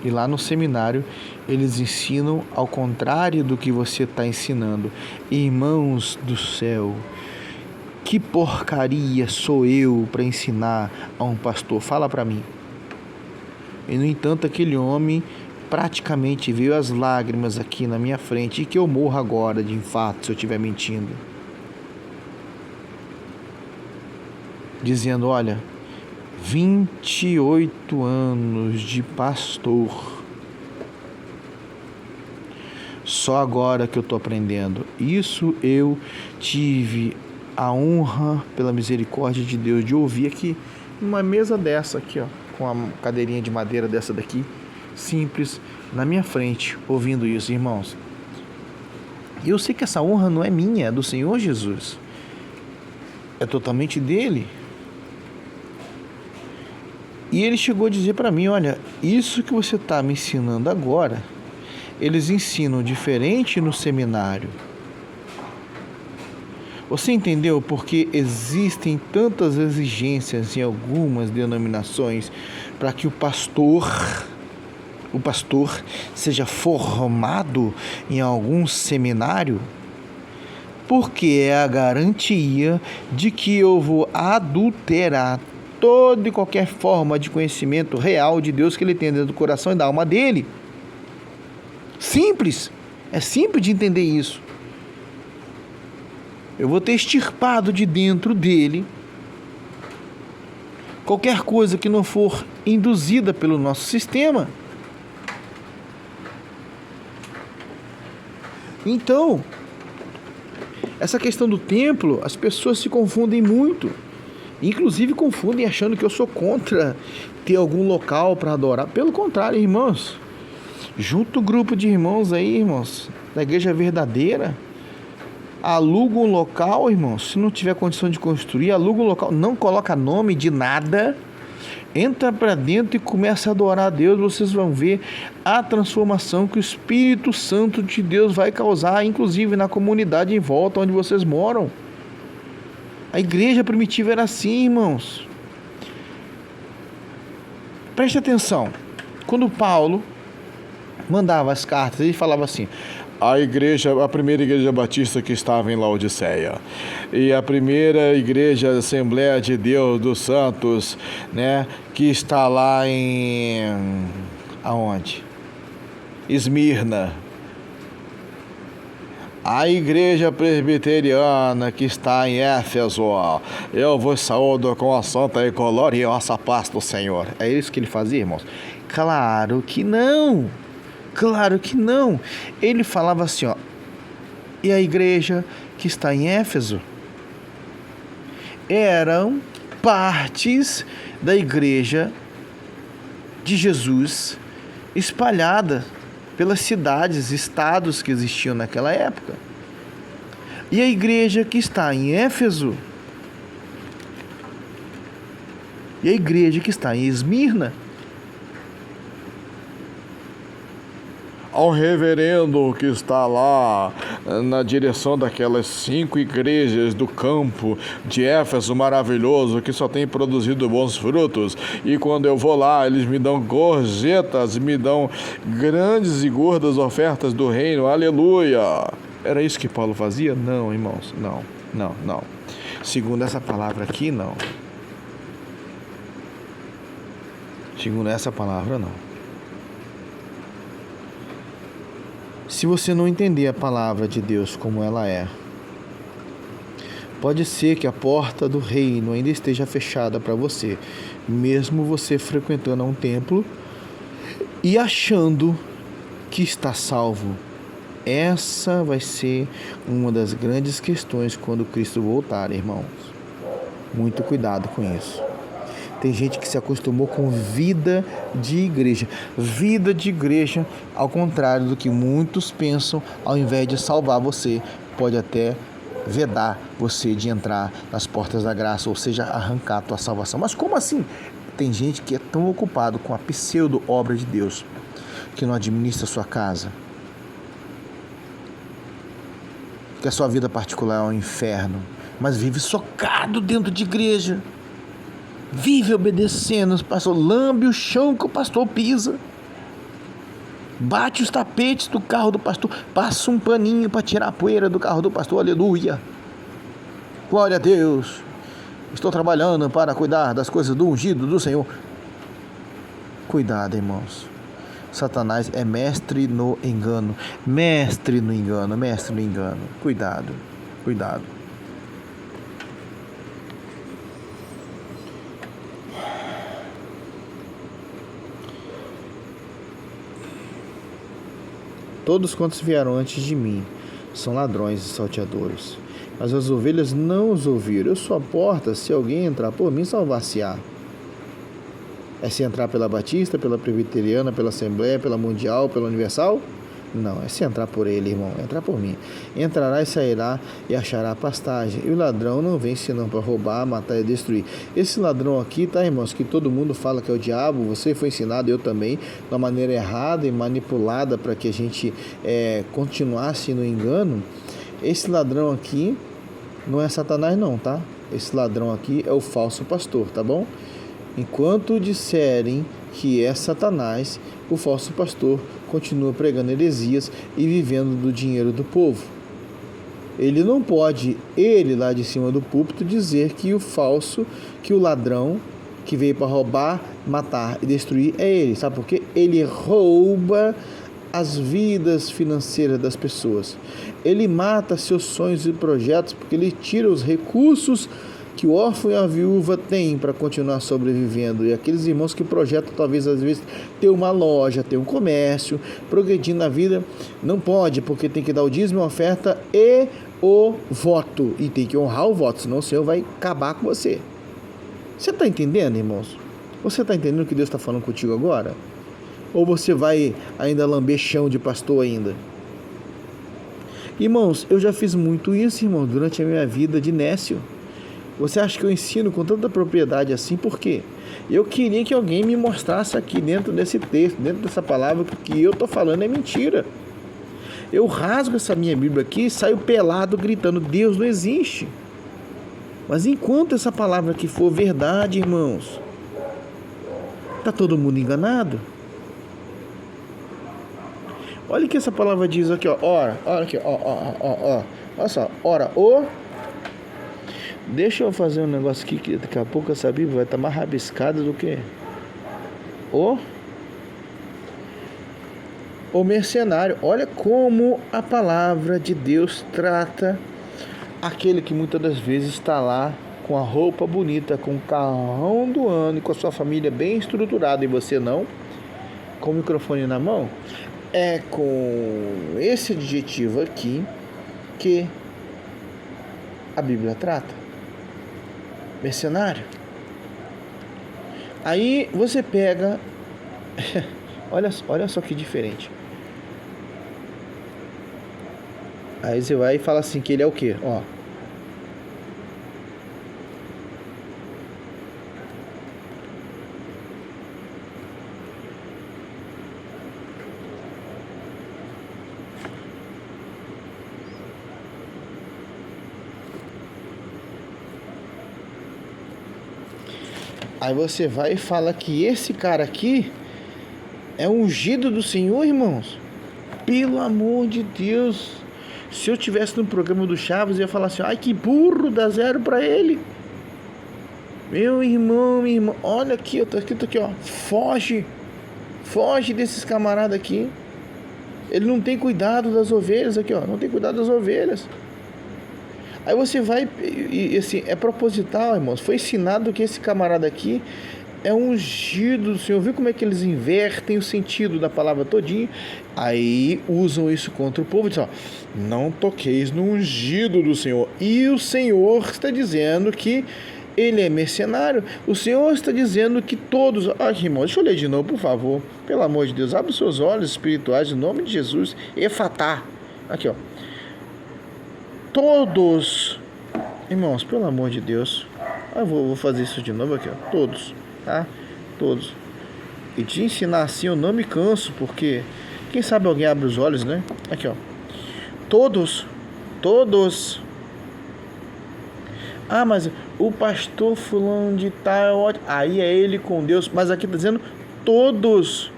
e lá no seminário eles ensinam ao contrário do que você está ensinando. Irmãos do céu, Que porcaria sou eu para ensinar a um pastor? Fala para mim. E, no entanto, aquele homem praticamente veio as lágrimas aqui na minha frente, e que eu morro agora de infarto se eu estiver mentindo. Dizendo, olha, 28 anos de pastor. Só agora que eu estou aprendendo. Isso eu tive a honra, pela misericórdia de Deus, de ouvir aqui, numa mesa dessa aqui, ó, com a cadeirinha de madeira dessa daqui, simples, na minha frente, ouvindo isso, irmãos. E eu sei que essa honra não é minha, é do Senhor Jesus. É totalmente dele. E ele chegou a dizer para mim, olha, isso que você está me ensinando agora, eles ensinam diferente no seminário. Você entendeu porque existem tantas exigências em algumas denominações para que o pastor seja formado em algum seminário? Porque é a garantia de que eu vou adulterar toda e qualquer forma de conhecimento real de Deus que ele tem dentro do coração e da alma dele. Simples. É simples de entender isso. Eu vou ter extirpado de dentro dele qualquer coisa que não for induzida pelo nosso sistema. Então, essa questão do templo, as pessoas se confundem muito. Inclusive confundem achando que eu sou contra ter algum local para adorar. Pelo contrário, irmãos, junta o grupo de irmãos aí, irmãos, da igreja verdadeira, aluga um local, irmãos, se não tiver condição de construir, aluga um local, não coloca nome de nada, entra para dentro e começa a adorar a Deus. Vocês vão ver a transformação que o Espírito Santo de Deus vai causar, inclusive na comunidade em volta onde vocês moram. A igreja primitiva era assim, irmãos. Preste atenção. Quando Paulo mandava as cartas, ele falava assim: a primeira igreja batista que estava em Laodiceia, e a primeira igreja Assembleia de Deus dos Santos, né, que está lá em aonde? Esmirna. A igreja presbiteriana que está em Éfeso, eu vos saúdo com a santa e gloriosa paz do Senhor. É isso que ele fazia, irmãos? Claro que não. Claro que não. Ele falava assim, ó, e a igreja que está em Éfeso eram partes da igreja de Jesus espalhada pelas cidades, estados que existiam naquela época. E a igreja que está em Éfeso e a igreja que está em Esmirna, ao reverendo que está lá na direção daquelas 5 igrejas do campo de Éfeso maravilhoso, que só tem produzido bons frutos, e quando eu vou lá eles me dão gorjetas, me dão grandes e gordas ofertas do reino, aleluia. Era isso que Paulo fazia? Não, irmãos, não. Segundo essa palavra aqui, não. Segundo essa palavra, não. Se você não entender a palavra de Deus como ela é, pode ser que a porta do reino ainda esteja fechada para você, mesmo você frequentando um templo e achando que está salvo. Essa vai ser uma das grandes questões quando Cristo voltar, irmãos. Muito cuidado com isso. Tem gente que se acostumou com vida de igreja. Vida de igreja, ao contrário do que muitos pensam, ao invés de salvar você, pode até vedar você de entrar nas portas da graça, ou seja, arrancar a tua salvação. Mas como assim? Tem gente que é tão ocupado com a pseudo-obra de Deus, que não administra a sua casa, que a sua vida particular é um inferno, mas vive socado dentro de igreja. Vive obedecendo os pastores, lambe o chão que o pastor pisa, bate os tapetes do carro do pastor, passa um paninho para tirar a poeira do carro do pastor, aleluia. Glória a Deus. Estou trabalhando para cuidar das coisas do ungido do Senhor. Cuidado, irmãos. Satanás é mestre no engano. Mestre no engano, mestre no engano. Cuidado, cuidado. Todos quantos vieram antes de mim são ladrões e salteadores, mas as ovelhas não os ouviram. Eu sou a porta, se alguém entrar por mim, salvar-se-á. É se entrar pela Batista, pela Presbiteriana, pela Assembleia, pela Mundial, pela Universal? Não, é se entrar por ele, irmão, entrar por mim. Entrará e sairá e achará pastagem. E o ladrão não vem senão para roubar, matar e destruir. Esse ladrão aqui, tá, irmãos, que todo mundo fala que é o diabo, você foi ensinado, eu também, de uma maneira errada e manipulada para que a gente continuasse no engano. Esse ladrão aqui não é Satanás não, tá? Esse ladrão aqui é o falso pastor, tá bom? Enquanto disserem que é Satanás, o falso pastor continua pregando heresias e vivendo do dinheiro do povo. Ele não pode, ele lá de cima do púlpito, dizer que o falso, que o ladrão que veio para roubar, matar e destruir é ele. Sabe por quê? Ele rouba as vidas financeiras das pessoas. Ele mata seus sonhos e projetos porque ele tira os recursos que o órfão e a viúva têm para continuar sobrevivendo. E aqueles irmãos que projetam, talvez, às vezes, ter uma loja, ter um comércio, progredir na vida, não pode, porque tem que dar o dízimo, a oferta e o voto. E tem que honrar o voto, senão o Senhor vai acabar com você. Você está entendendo, irmãos? Você está entendendo o que Deus está falando contigo agora? Ou você vai ainda lamber chão de pastor ainda? Irmãos, eu já fiz muito isso, irmão, durante a minha vida de nécio. Você acha que eu ensino com tanta propriedade assim? Por quê? Eu queria que alguém me mostrasse aqui dentro desse texto, dentro dessa palavra, que o que eu estou falando é mentira. Eu rasgo essa minha Bíblia aqui e saio pelado gritando, Deus não existe. Mas enquanto essa palavra aqui for verdade, irmãos, está todo mundo enganado? Olha o que essa palavra diz aqui, ó. Ora, olha aqui, ó. Olha só, ora, Deixa eu fazer um negócio aqui que daqui a pouco essa Bíblia vai estar mais rabiscada do que o mercenário. Olha como a palavra de Deus trata aquele que muitas das vezes está lá com a roupa bonita, com o carrão do ano e com a sua família bem estruturada e você não, com o microfone na mão. É com esse adjetivo aqui que a Bíblia trata. Mercenário. Aí você pega, olha só que diferente. Aí você vai e fala assim que ele é o quê? Ó. Aí você vai e fala que esse cara aqui é ungido do Senhor, irmãos. Pelo amor de Deus. Se eu tivesse no programa do Chaves, eu ia falar assim, ai que burro, dá 0 para ele. Meu irmão, minha irmã, olha aqui, tá escrito aqui, ó. Foge desses camaradas aqui. Ele não tem cuidado das ovelhas aqui, ó. Não tem cuidado das ovelhas. Aí você vai, e assim, é proposital, irmãos. Foi ensinado que esse camarada aqui é ungido do Senhor. Viu como é que eles invertem o sentido da palavra todinha? Aí usam isso contra o povo e dizem, ó, não toqueis no ungido do Senhor. E o Senhor está dizendo que ele é mercenário. O Senhor está dizendo que todos... irmão, deixa eu ler de novo, por favor. Pelo amor de Deus, abre os seus olhos espirituais, em nome de Jesus. Efatá. Aqui, ó. Todos, irmãos, pelo amor de Deus, eu vou fazer isso de novo aqui, ó. Todos, tá? Todos. E de ensinar assim eu não me canso, porque quem sabe alguém abre os olhos, né? Aqui, ó. Todos. Ah, mas o pastor fulano de tal, aí é ele com Deus, mas aqui tá dizendo todos.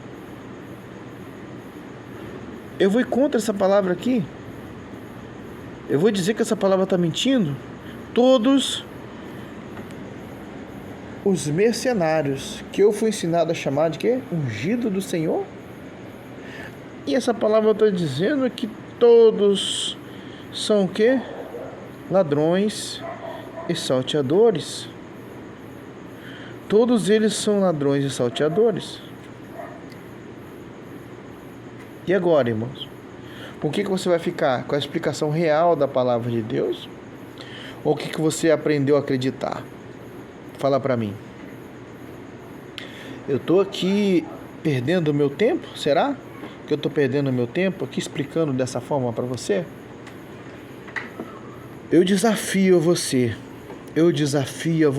Eu vou ir contra essa palavra aqui. Eu vou dizer que essa palavra está mentindo? todos os mercenários, que eu fui ensinado a chamar de quê? Ungido do Senhor. E essa palavra está dizendo que todos são o quê? Ladrões e salteadores. Todos eles são ladrões e salteadores. E agora, irmãos? Por que você vai ficar com a explicação real da palavra de Deus? Ou o que você aprendeu a acreditar? Fala para mim. Eu estou aqui perdendo o meu tempo? Será que eu estou perdendo o meu tempo aqui explicando dessa forma para você? Eu desafio você. Eu desafio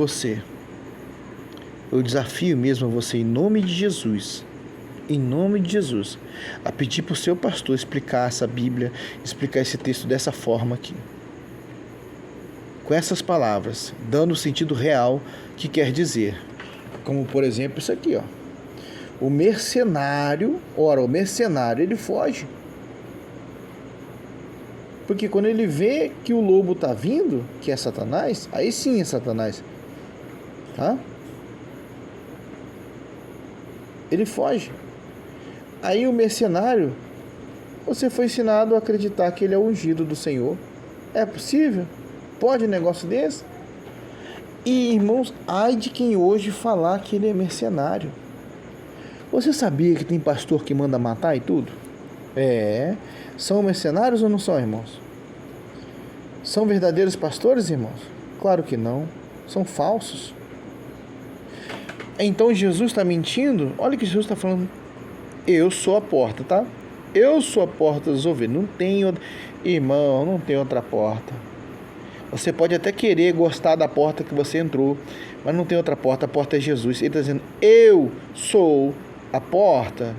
mesmo a você, em nome de Jesus, a pedir para o seu pastor explicar essa Bíblia, explicar esse texto dessa forma aqui. Com essas palavras, dando o sentido real que quer dizer. Como, por exemplo, isso aqui, ó. O mercenário, ele foge. Porque quando ele vê que o lobo está vindo, que é Satanás, aí sim é Satanás. Tá? Ele foge. Aí o mercenário, você foi ensinado a acreditar que ele é o ungido do Senhor. É possível? Pode um negócio desse? E, irmãos, ai de quem hoje falar que ele é mercenário. Você sabia que tem pastor que manda matar e tudo? São mercenários ou não são, irmãos? São verdadeiros pastores, irmãos? Claro que não. São falsos. Então Jesus está mentindo? Olha o que Jesus está falando. Eu sou a porta, tá? Eu sou a porta das ovelhas. Não tem outra... Irmão, não tem outra porta. Você pode até querer gostar da porta que você entrou, mas não tem outra porta. A porta é Jesus. Ele está dizendo, eu sou a porta.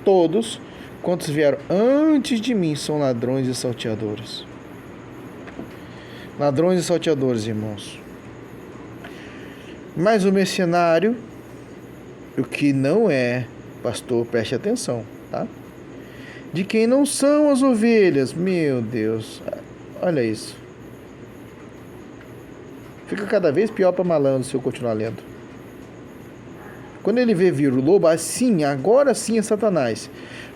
Todos quantos vieram antes de mim são ladrões e salteadores. Ladrões e salteadores, irmãos. Mas o mercenário, o que não é pastor, preste atenção, tá? De quem não são as ovelhas. Meu Deus, olha isso. Fica cada vez pior para malandro se eu continuar lendo. Quando ele vê vir o lobo, assim, agora sim é Satanás.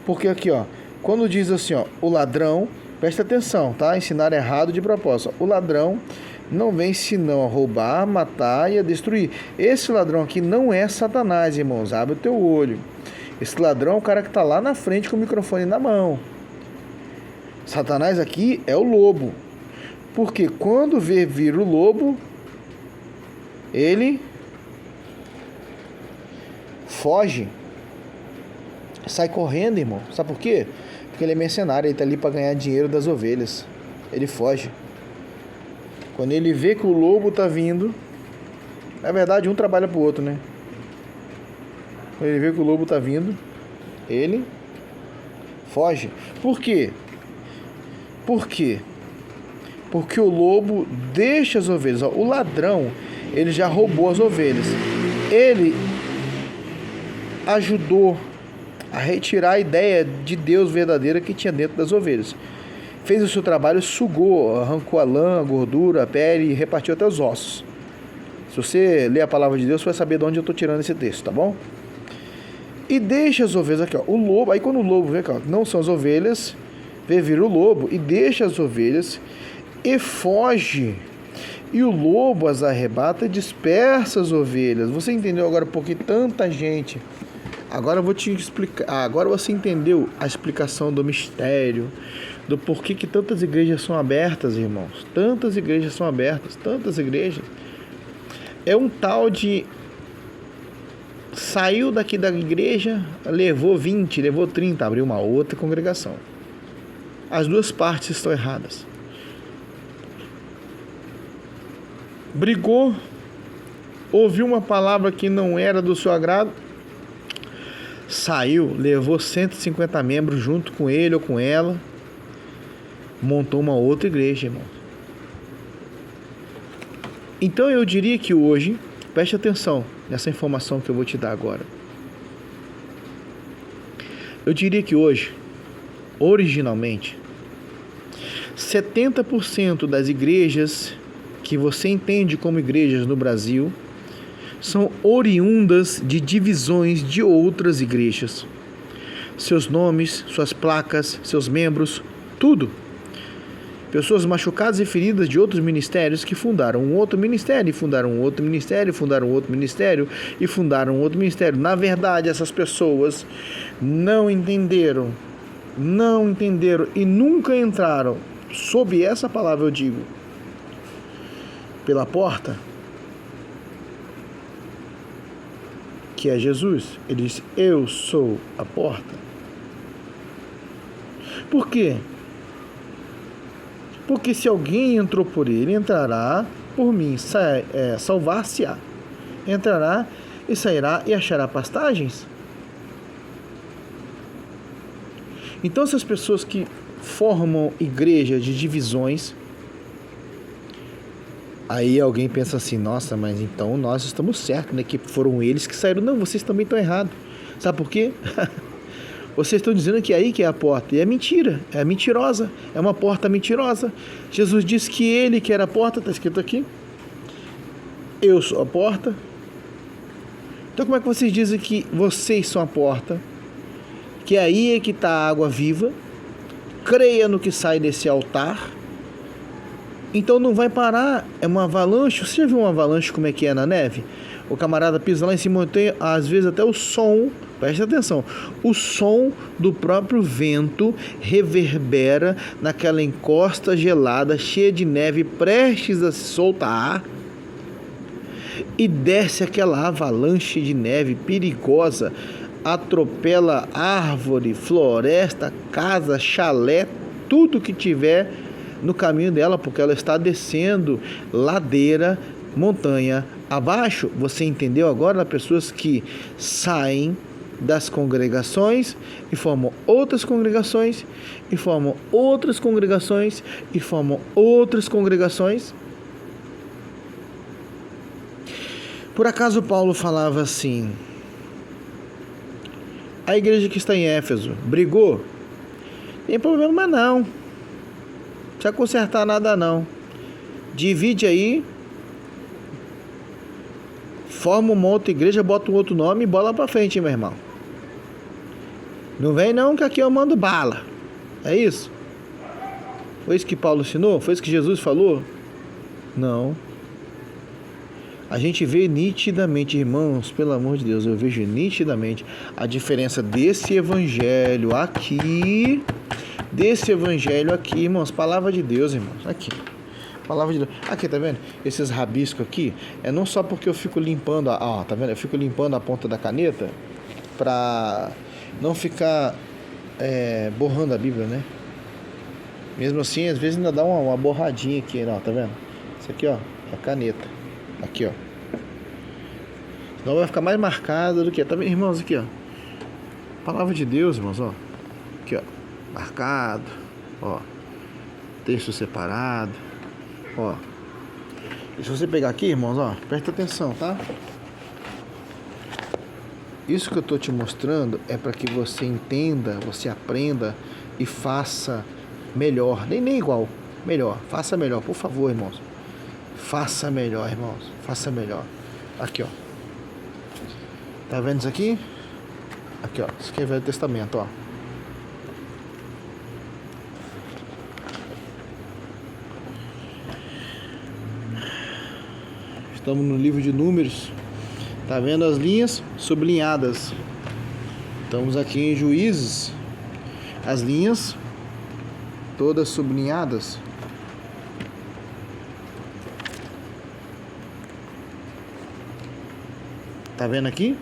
Porque aqui, ó, quando diz assim, ó, o ladrão, presta atenção, tá? Ensinar errado de propósito. O ladrão não vem senão a roubar, matar e a destruir. Esse ladrão aqui não é Satanás, irmãos. Abre o teu olho. Esse ladrão é o cara que está lá na frente com o microfone na mão. Satanás aqui é o lobo. Porque quando vê vir o lobo, ele foge. Sai correndo, irmão. Sabe por quê? Porque ele é mercenário. Ele está ali para ganhar dinheiro das ovelhas. Ele foge. Quando ele vê que o lobo está vindo, na verdade um trabalha para o outro, né? Quando ele vê que o lobo está vindo, ele foge. Por quê? Por quê? Porque o lobo deixa as ovelhas. O ladrão, ele já roubou as ovelhas. Ele ajudou a retirar a ideia de Deus verdadeira que tinha dentro das ovelhas. Fez o seu trabalho, sugou, arrancou a lã, a gordura, a pele e repartiu até os ossos. Se você ler a palavra de Deus, você vai saber de onde eu estou tirando esse texto, tá bom? E deixa as ovelhas aqui, ó. O lobo, aí quando o lobo vê que não são as ovelhas, vê vir o lobo e deixa as ovelhas e foge. E o lobo as arrebata e dispersa as ovelhas. Você entendeu agora por que tanta gente... Agora eu vou te explicar. Agora você entendeu a explicação do mistério, do porquê que tantas igrejas são abertas, irmãos. Tantas igrejas são abertas, tantas igrejas. É um tal de... Saiu daqui da igreja, levou 20, levou 30, abriu uma outra congregação. As duas partes estão erradas. Brigou, ouviu uma palavra que não era do seu agrado, saiu, levou 150 membros junto com ele ou com ela, montou uma outra igreja, irmão. Então eu diria que hoje, preste atenção nessa informação que eu vou te dar agora. Eu diria que hoje, originalmente, 70% das igrejas que você entende como igrejas no Brasil são oriundas de divisões de outras igrejas. Seus nomes, suas placas, seus membros, tudo. Pessoas machucadas e feridas de outros ministérios que fundaram um outro ministério, e fundaram um outro ministério, e fundaram outro ministério, e fundaram outro ministério. Na verdade, essas pessoas não entenderam e nunca entraram, sob essa palavra eu digo, pela porta, que é Jesus. Ele diz: eu sou a porta. Por quê? Porque se alguém entrou por ele, entrará por mim, salvar-se-á. Entrará e sairá e achará pastagens. Então, essas pessoas que formam igreja de divisões, aí alguém pensa assim: nossa, mas então nós estamos certos, né? Que foram eles que saíram. Não, vocês também estão errados. Sabe por quê? Vocês estão dizendo que é aí que é a porta. E é mentira, é mentirosa. É uma porta mentirosa. Jesus disse que ele que era a porta, está escrito aqui. Eu sou a porta. Então como é que vocês dizem que vocês são a porta? Que aí é que está a água viva. Creia no que sai desse altar. Então não vai parar. É uma avalanche. Você já viu uma avalanche como é que é na neve? O camarada pisa lá em cima, tem às vezes até o som, presta atenção, o som do próprio vento reverbera naquela encosta gelada, cheia de neve, prestes a se soltar, e desce aquela avalanche de neve perigosa, atropela árvore, floresta, casa, chalé, tudo que tiver no caminho dela, porque ela está descendo ladeira, montanha abaixo. Você entendeu agora? Pessoas que saem das congregações e formam outras congregações e formam outras congregações e formam outras congregações. Por acaso Paulo falava assim: a igreja que está em Éfeso brigou? Tem problema não, não precisa consertar nada não, divide aí, forma uma outra igreja, bota um outro nome e bola pra frente, meu irmão. Não vem não, que aqui eu mando bala. É isso? Foi isso que Paulo ensinou? Foi isso que Jesus falou? Não. A gente vê nitidamente, irmãos, pelo amor de Deus, eu vejo nitidamente a diferença desse evangelho aqui, irmãos, palavra de Deus, irmãos, aqui. Palavra de Deus. Aqui, tá vendo? Esses rabiscos aqui, é não só porque eu fico limpando, tá vendo? Eu fico limpando a ponta da caneta pra não ficar borrando a Bíblia, né? Mesmo assim, às vezes ainda dá uma borradinha aqui, ó, tá vendo? Isso aqui, ó, é a caneta. Aqui, ó. Senão vai ficar mais marcado do que, tá vendo, irmãos? Aqui, ó. Palavra de Deus, irmãos, ó. Aqui, ó. Marcado, ó. Texto separado. Ó, e se você pegar aqui, irmãos, ó, presta atenção, tá? Isso que eu tô te mostrando é para que você entenda, você aprenda e faça melhor, nem igual, melhor, faça melhor, por favor, irmãos. Faça melhor, irmãos, faça melhor. Aqui, ó. Tá vendo isso aqui? Aqui, ó, isso aqui é Velho Testamento, ó. Estamos no livro de Números. Tá vendo as linhas sublinhadas? Estamos aqui em Juízes. As linhas todas sublinhadas. Tá vendo aqui?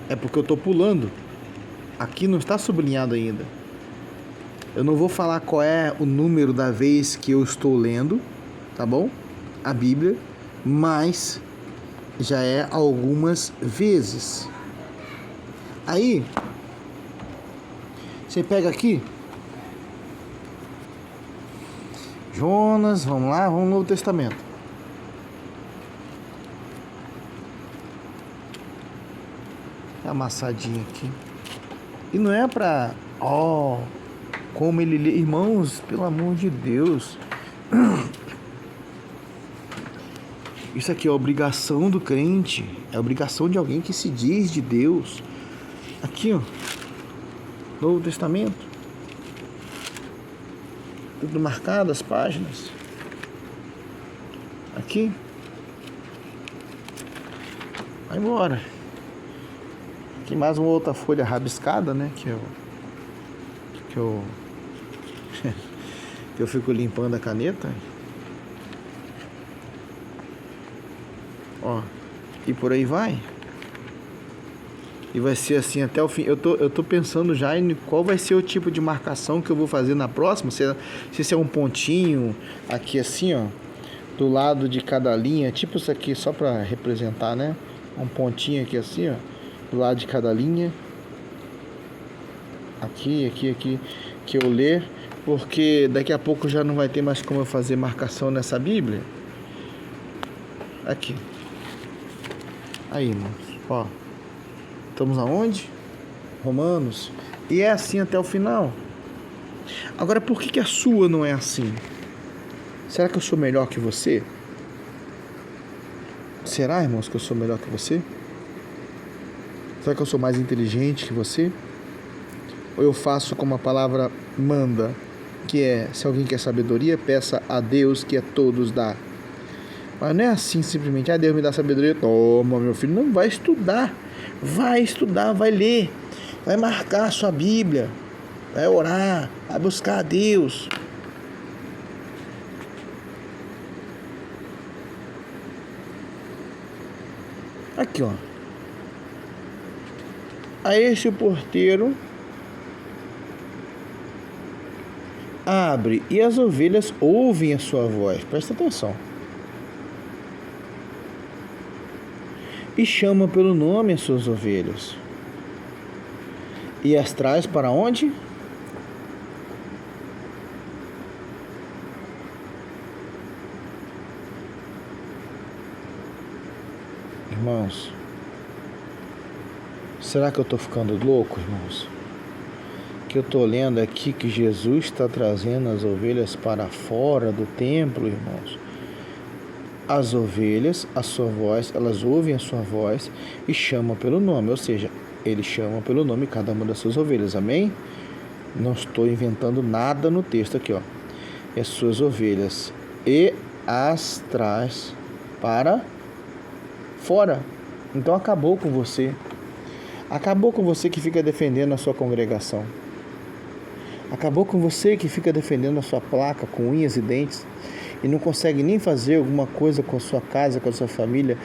É porque eu tô pulando. Aqui não está sublinhado ainda. Eu não vou falar qual é o número da vez que eu estou lendo, tá bom? A Bíblia. Mas já é algumas vezes. Aí você pega aqui Jonas, vamos lá, vamos no Novo Testamento. Amassadinho aqui. E não é pra como ele lê. Irmãos, pelo amor de Deus, isso aqui é obrigação do crente, é obrigação de alguém que se diz de Deus. Aqui, ó, Novo Testamento, tudo marcado, as páginas. Aqui, vai embora. Aqui mais uma outra folha rabiscada, né? Que eu fico limpando a caneta. Ó, e por aí vai. E vai ser assim até o fim. Eu tô pensando já em qual vai ser o tipo de marcação que eu vou fazer na próxima. Se é um pontinho aqui assim, ó, do lado de cada linha, tipo isso aqui, só para representar, né? Um pontinho aqui assim, ó, do lado de cada linha. Aqui, que eu ler, porque daqui a pouco já não vai ter mais como eu fazer marcação nessa Bíblia. Aqui. Aí, irmãos, ó. Estamos aonde? Romanos. E é assim até o final. Agora, por que a sua não é assim? Será que eu sou melhor que você? Será, irmãos, que eu sou melhor que você? Será que eu sou mais inteligente que você? Ou eu faço como a palavra manda, que é, se alguém quer sabedoria, peça a Deus que a todos dá. Mas não é assim simplesmente, Deus me dá sabedoria, toma, meu filho. Não, vai estudar, vai ler, vai marcar a sua Bíblia, vai orar, vai buscar a Deus. Aqui, ó. A este o porteiro abre e as ovelhas ouvem a sua voz. Presta atenção. E chama pelo nome as suas ovelhas. E as traz para onde? Irmãos, será que eu estou ficando louco, irmãos? Que eu estou lendo aqui que Jesus está trazendo as ovelhas para fora do templo, irmãos. As ovelhas, a sua voz, elas ouvem a sua voz e chamam pelo nome, ou seja, ele chama pelo nome cada uma das suas ovelhas, amém? Não estou inventando nada no texto aqui, ó. E as suas ovelhas e as traz para fora. Então acabou com você. Acabou com você que fica defendendo a sua congregação. Acabou com você que fica defendendo a sua placa com unhas e dentes e não consegue nem fazer alguma coisa com a sua casa, com a sua família,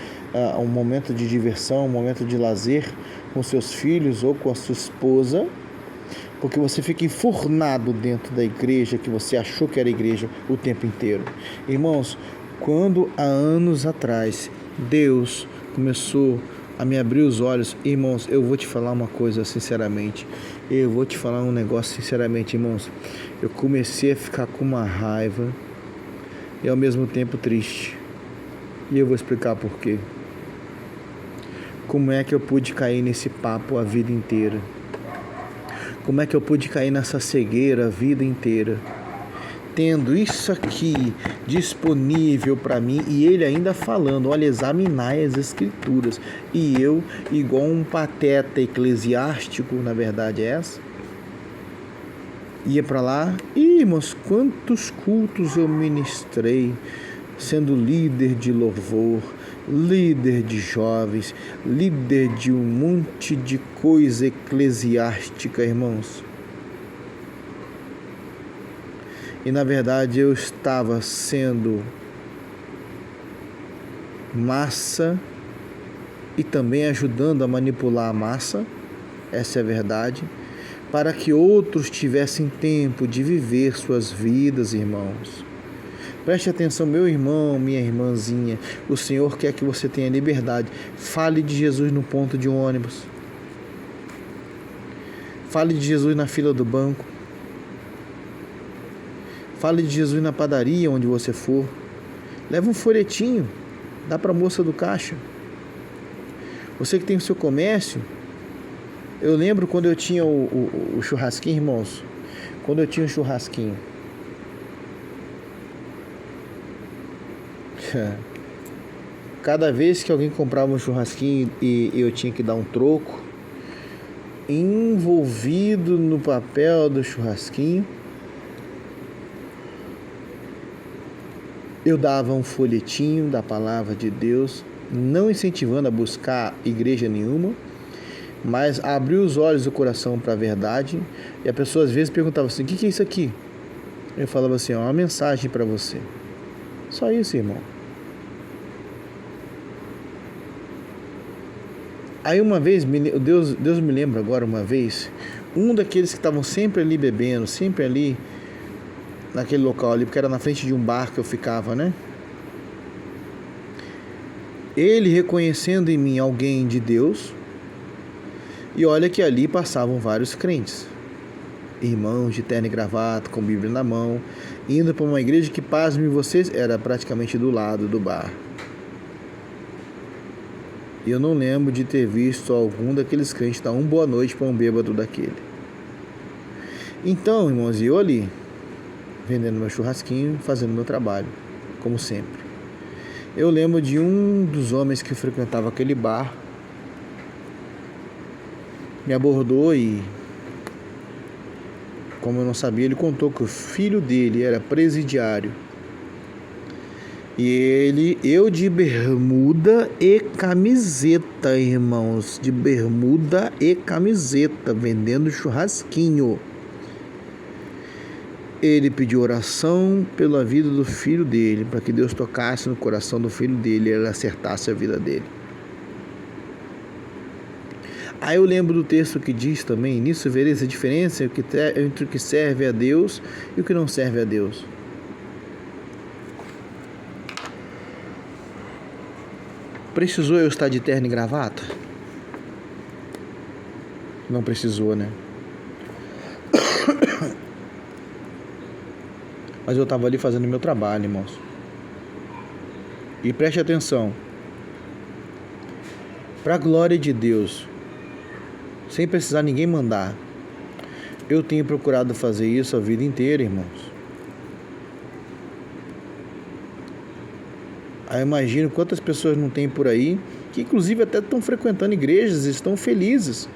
um momento de diversão, um momento de lazer com seus filhos ou com a sua esposa, porque você fica enfurnado dentro da igreja que você achou que era igreja o tempo inteiro. Irmãos, quando há anos atrás Deus começou a me abrir os olhos, irmãos, eu vou te falar uma coisa sinceramente, eu vou te falar um negócio sinceramente, irmãos, eu comecei a ficar com uma raiva e ao mesmo tempo triste, e eu vou explicar por quê. Como é que eu pude cair nesse papo a vida inteira? Como é que eu pude cair nessa cegueira a vida inteira? Tendo isso aqui disponível para mim e ele ainda falando, olha, examinai as escrituras, e eu, igual um pateta eclesiástico, na verdade é essa, ia para lá, e irmãos, quantos cultos eu ministrei, sendo líder de louvor, líder de jovens, líder de um monte de coisa eclesiástica, irmãos. E na verdade eu estava sendo massa e também ajudando a manipular a massa, essa é a verdade, para que outros tivessem tempo de viver suas vidas, irmãos. Preste atenção, meu irmão, minha irmãzinha, o Senhor quer que você tenha liberdade. Fale de Jesus no ponto de um ônibus. Fale de Jesus na fila do banco. Fale de Jesus na padaria, onde você for. Leva um folhetinho, dá para a moça do caixa. Você que tem o seu comércio, eu lembro quando eu tinha o churrasquinho, irmãos. quando eu tinha um churrasquinho. Cada vez que alguém comprava um churrasquinho e eu tinha que dar um troco, envolvido no papel do churrasquinho, eu dava um folhetinho da palavra de Deus, não incentivando a buscar igreja nenhuma, mas abriu os olhos do coração para a verdade. E a pessoa às vezes perguntava assim: o que é isso aqui? Eu falava assim: é uma mensagem para você. Só isso, irmão. Aí uma vez, Deus me lembra agora uma vez, um daqueles que estavam sempre ali bebendo, sempre ali naquele local ali, porque era na frente de um bar que eu ficava, né? Ele reconhecendo em mim alguém de Deus, e olha que ali passavam vários crentes, irmãos de terno e gravata, com Bíblia na mão, indo para uma igreja que, pasme vocês, era praticamente do lado do bar. E eu não lembro de ter visto algum daqueles crentes dar uma boa noite para um bêbado daquele. Então, irmãos, eu ali, vendendo meu churrasquinho, fazendo meu trabalho, como sempre. Eu lembro de um dos homens que frequentava aquele bar, me abordou e, como eu não sabia, ele contou que o filho dele era presidiário. E eu de bermuda e camiseta, irmãos, de bermuda e camiseta, vendendo churrasquinho. Ele pediu oração pela vida do filho dele, para que Deus tocasse no coração do filho dele e ele acertasse a vida dele. Aí eu lembro do texto que diz também: nisso vereis a diferença entre o que serve a Deus e o que não serve a Deus. Precisou eu estar de terno e gravata? Não precisou, né? Mas eu estava ali fazendo meu trabalho, irmãos. E preste atenção. Para a glória de Deus, sem precisar ninguém mandar, eu tenho procurado fazer isso a vida inteira, irmãos. Aí eu imagino quantas pessoas não tem por aí, que inclusive até estão frequentando igrejas e estão felizes,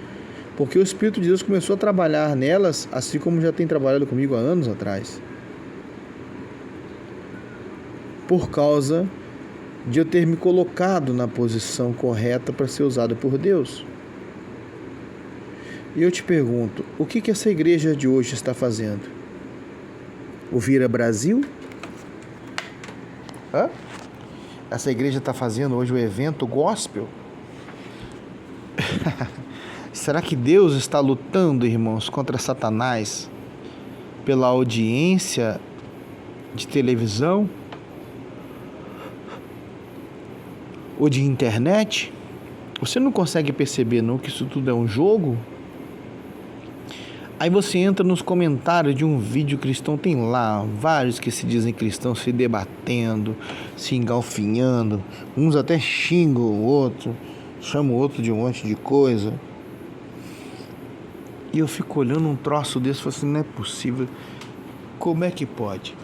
porque o Espírito de Deus começou a trabalhar nelas, assim como já tem trabalhado comigo há anos atrás. Por causa de eu ter me colocado na posição correta para ser usado por Deus. E eu te pergunto, o que essa igreja de hoje está fazendo? O Vira Brasil? Hã? Essa igreja está fazendo hoje o evento gospel? Será que Deus está lutando, irmãos, contra Satanás pela audiência de televisão ou de internet? Você não consegue perceber não que isso tudo é um jogo? Aí você entra nos comentários de um vídeo cristão, tem lá vários que se dizem cristãos se debatendo, se engalfinhando, uns até xingam o outro, chamam o outro de um monte de coisa. E eu fico olhando um troço desse e falo assim: não é possível, como é que pode?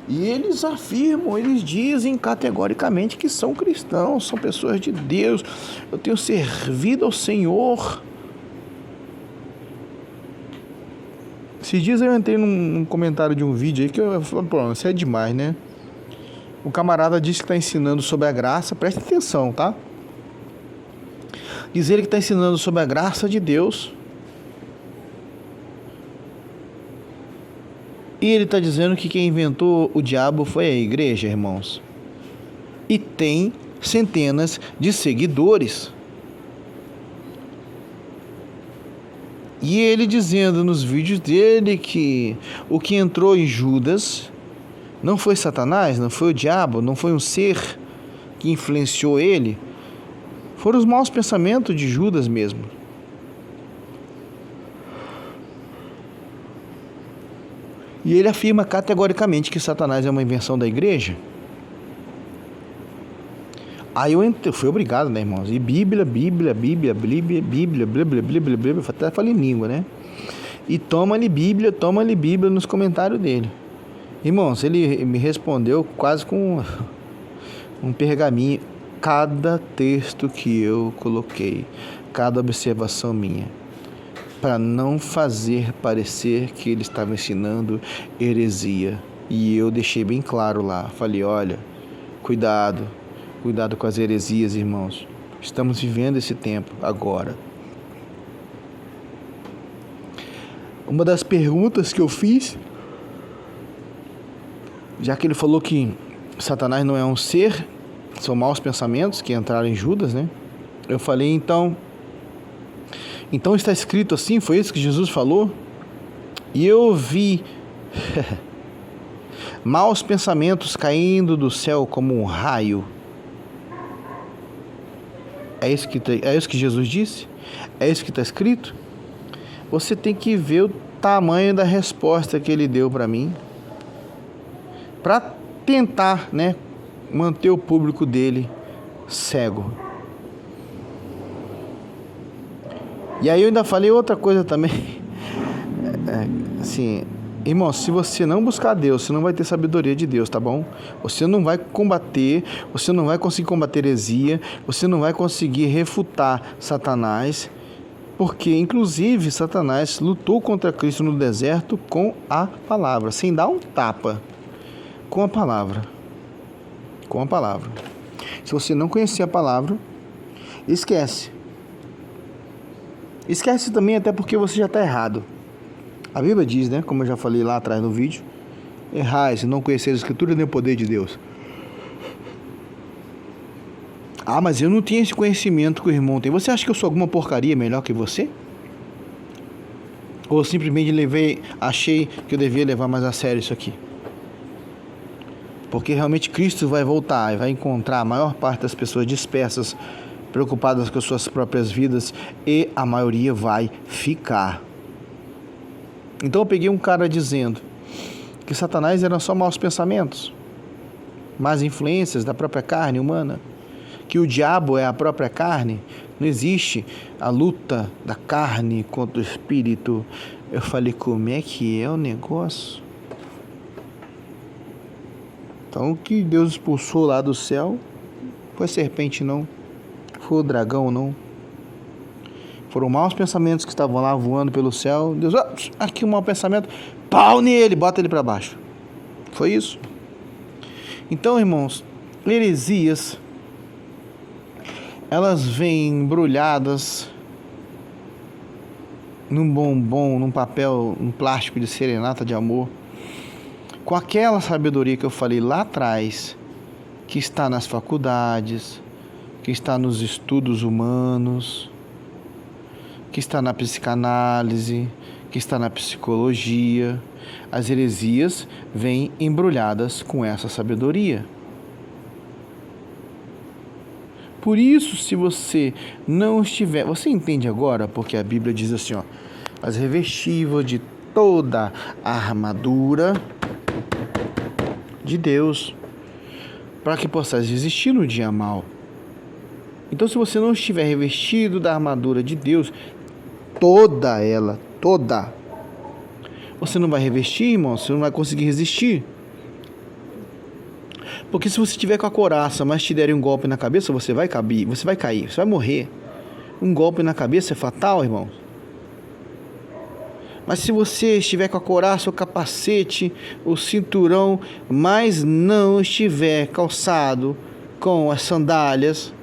E eles afirmam, eles dizem categoricamente que são cristãos, são pessoas de Deus, eu tenho servido ao Senhor. Esses dias eu entrei num comentário de um vídeo aí que eu falei: pô, isso é demais, né? O camarada disse que está ensinando sobre a graça, presta atenção, tá? Diz ele que está ensinando sobre a graça de Deus. E ele está dizendo que quem inventou o diabo foi a igreja, irmãos. E tem centenas de seguidores. E ele dizendo nos vídeos dele que o que entrou em Judas não foi Satanás, não foi o diabo, não foi um ser que influenciou ele, foram os maus pensamentos de Judas mesmo. E ele afirma categoricamente que Satanás é uma invenção da igreja. Aí eu fui obrigado, né, irmãos? E Bíblia, até falei em língua, né? E toma-lhe Bíblia nos comentários dele. Irmãos, ele me respondeu quase com um pergaminho. Cada texto que eu coloquei, cada observação minha, para não fazer parecer que ele estava ensinando heresia. E eu deixei bem claro lá. Falei, olha, cuidado com as heresias, irmãos. Estamos vivendo esse tempo agora. Uma das perguntas que eu fiz, já que ele falou que Satanás não é um ser, são maus pensamentos que entraram em Judas, né? Eu falei, então está escrito assim, foi isso que Jesus falou? E eu vi maus pensamentos caindo do céu como um raio. É isso que Jesus disse? É isso que está escrito? Você tem que ver o tamanho da resposta que ele deu para mim, para tentar, né, manter o público dele cego. E aí eu ainda falei outra coisa também. Assim, irmão, se você não buscar Deus, você não vai ter sabedoria de Deus, tá bom? Você não vai combater, você não vai conseguir combater heresia, você não vai conseguir refutar Satanás, porque inclusive Satanás lutou contra Cristo no deserto com a palavra, sem dar um tapa, com a palavra. Com a palavra. Se você não conhecer a palavra, esquece. Esquece também até porque você já está errado. A Bíblia diz, né, como eu já falei lá atrás no vídeo, errais, não conhecer a Escritura nem o poder de Deus. Ah, mas eu não tenho esse conhecimento que o irmão tem. Você acha que eu sou alguma porcaria melhor que você? Ou simplesmente achei que eu devia levar mais a sério isso aqui? Porque realmente Cristo vai voltar e vai encontrar a maior parte das pessoas dispersas, preocupadas com as suas próprias vidas, e a maioria vai ficar. Então eu peguei um cara dizendo que Satanás eram só maus pensamentos, más influências da própria carne humana, que o diabo é a própria carne, não existe a luta da carne contra o espírito. Eu falei, como é que é o negócio? Então, o que Deus expulsou lá do céu foi a serpente, não. Foi o dragão, não. Foram maus pensamentos que estavam lá voando pelo céu. Deus, aqui um mau pensamento, pau nele, bota ele para baixo. Foi isso. Então, irmãos, heresias, elas vêm embrulhadas num bombom, num papel, num plástico de serenata de amor, com aquela sabedoria que eu falei lá atrás, que está nas faculdades, que está nos estudos humanos, que está na psicanálise, que está na psicologia. As heresias vêm embrulhadas com essa sabedoria. Por isso, se você não estiver... Você entende agora? Porque a Bíblia diz assim, ó, mas revesti-vos de toda a armadura de Deus, para que possais resistir no dia mau. Então, se você não estiver revestido da armadura de Deus, toda ela, você não vai revestir, irmão, você não vai conseguir resistir. Porque se você estiver com a couraça, mas te derem um golpe na cabeça, você vai cair, você vai morrer. Um golpe na cabeça é fatal, irmão. Mas se você estiver com a couraça, o capacete, o cinturão, mas não estiver calçado com as sandálias,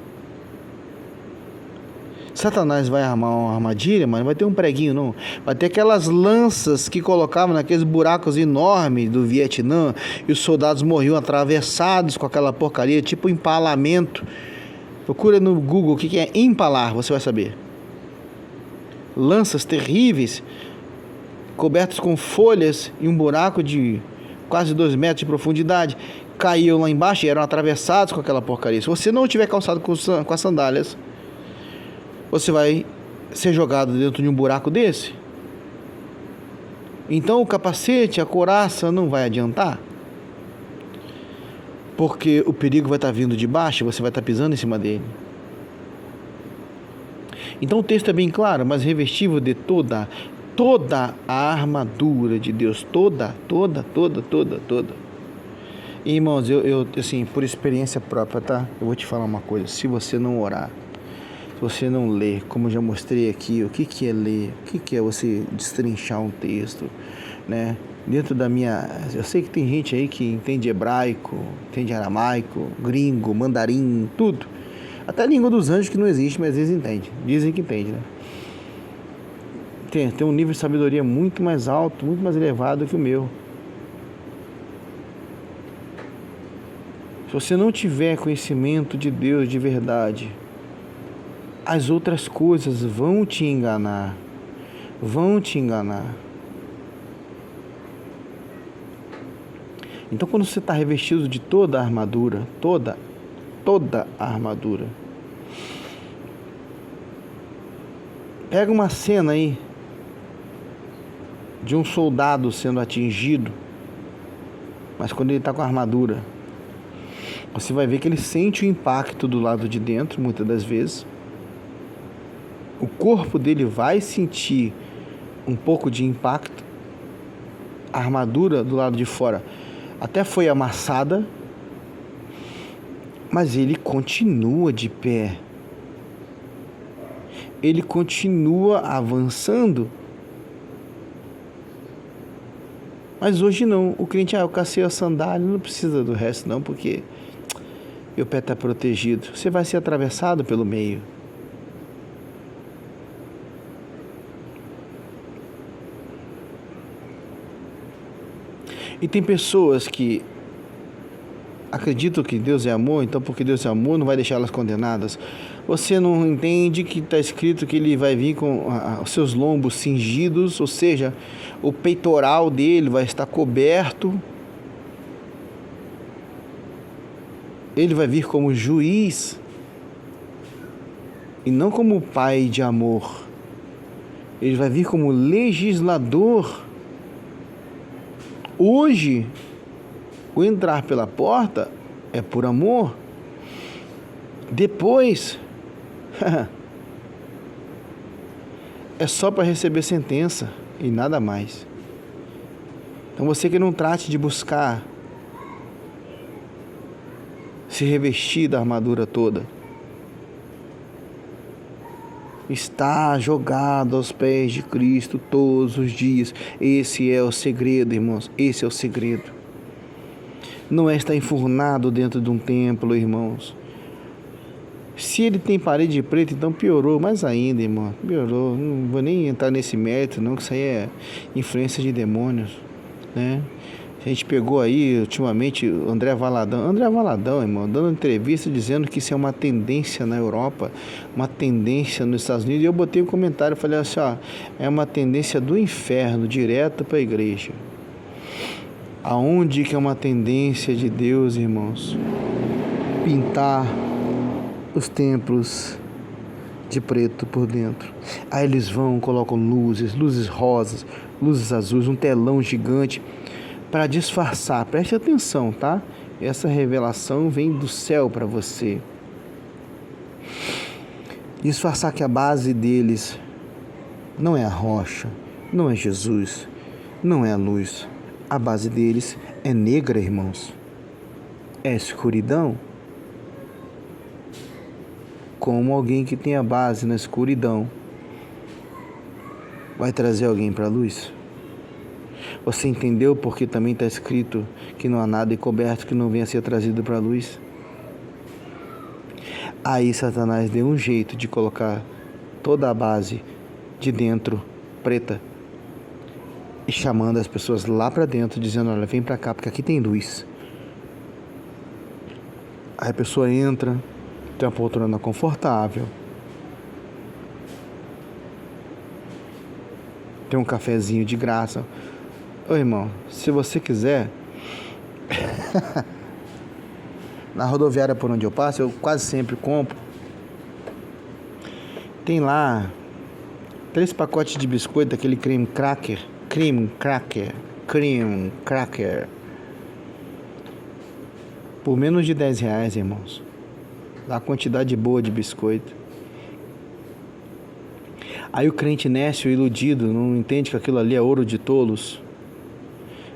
Satanás vai armar uma armadilha, mas não vai ter um preguinho, não. Vai ter aquelas lanças que colocavam naqueles buracos enormes do Vietnã, e os soldados morriam atravessados com aquela porcaria, tipo empalamento. Procura no Google o que é empalar, você vai saber. Lanças terríveis, cobertos com folhas e um buraco de quase 2 metros de profundidade, caíam lá embaixo e eram atravessados com aquela porcaria. Se você não tiver calçado com as sandálias, você vai ser jogado dentro de um buraco desse. Então o capacete, a couraça não vai adiantar, porque o perigo vai estar vindo de baixo e você vai estar pisando em cima dele. Então o texto é bem claro, mas revesti-vos de toda toda a armadura de Deus, toda. E, irmãos, eu assim, por experiência própria, tá? Eu vou te falar uma coisa: se você não orar, se você não ler, como eu já mostrei aqui, o que é ler, o que é você destrinchar um texto, né? Dentro da minha... Eu sei que tem gente aí que entende hebraico, entende aramaico, gringo, mandarim, tudo. Até a língua dos anjos que não existe, mas eles entendem. Dizem que entende, né? Tem um nível de sabedoria muito mais alto, muito mais elevado que o meu. Se você não tiver conhecimento de Deus de verdade, as outras coisas vão te enganar. Então, quando você está revestido de toda a armadura, toda a armadura, pega uma cena aí de um soldado sendo atingido, mas quando ele está com a armadura, você vai ver que ele sente o impacto do lado de dentro, muitas das vezes. O corpo dele vai sentir um pouco de impacto. A armadura do lado de fora até foi amassada, mas ele continua de pé. Ele continua avançando. Mas hoje não. O crente, eu cacei a sandália, não precisa do resto não, porque meu pé está protegido. Você vai ser atravessado pelo meio. E tem pessoas que acreditam que Deus é amor, então porque Deus é amor não vai deixar elas condenadas. Você não entende que está escrito que ele vai vir com os seus lombos cingidos, ou seja, o peitoral dele vai estar coberto. Ele vai vir como juiz e não como pai de amor. Ele vai vir como legislador. Hoje, o entrar pela porta é por amor. Depois, é só para receber sentença e nada mais. Então você que não trate de buscar se revestir da armadura toda. Está jogado aos pés de Cristo todos os dias. Esse é o segredo, irmãos. Esse é o segredo. Não é estar enfurnado dentro de um templo, irmãos. Se ele tem parede preta, então piorou mais ainda, irmão. Piorou. Não vou nem entrar nesse mérito, não, que isso aí é influência de demônios, né? A gente pegou aí, ultimamente, o André Valadão, irmão, dando entrevista dizendo que isso é uma tendência na Europa, uma tendência nos Estados Unidos. E eu botei um comentário, falei assim, ó, é uma tendência do inferno, direto para a igreja. Aonde que é uma tendência de Deus, irmãos? Pintar os templos de preto por dentro. Aí eles vão, colocam luzes rosas, luzes azuis, um telão gigante para disfarçar. Preste atenção, tá? Essa revelação vem do céu para você. Disfarçar que a base deles não é a rocha, não é Jesus, não é a luz. A base deles é negra, irmãos. É escuridão. Como alguém que tem a base na escuridão vai trazer alguém para a luz? Você entendeu porque também está escrito que não há nada encoberto que não venha a ser trazido para a luz? Aí Satanás deu um jeito de colocar toda a base de dentro preta e chamando as pessoas lá para dentro, dizendo, olha, vem para cá porque aqui tem luz. Aí a pessoa entra, tem uma poltrona confortável, tem um cafezinho de graça. Ô irmão, se você quiser, na rodoviária por onde eu passo, eu quase sempre compro. Tem lá 3 pacotes de biscoito daquele cream cracker. Por menos de R$10, irmãos. Dá uma quantidade boa de biscoito. Aí o crente nécio, iludido, não entende que aquilo ali é ouro de tolos.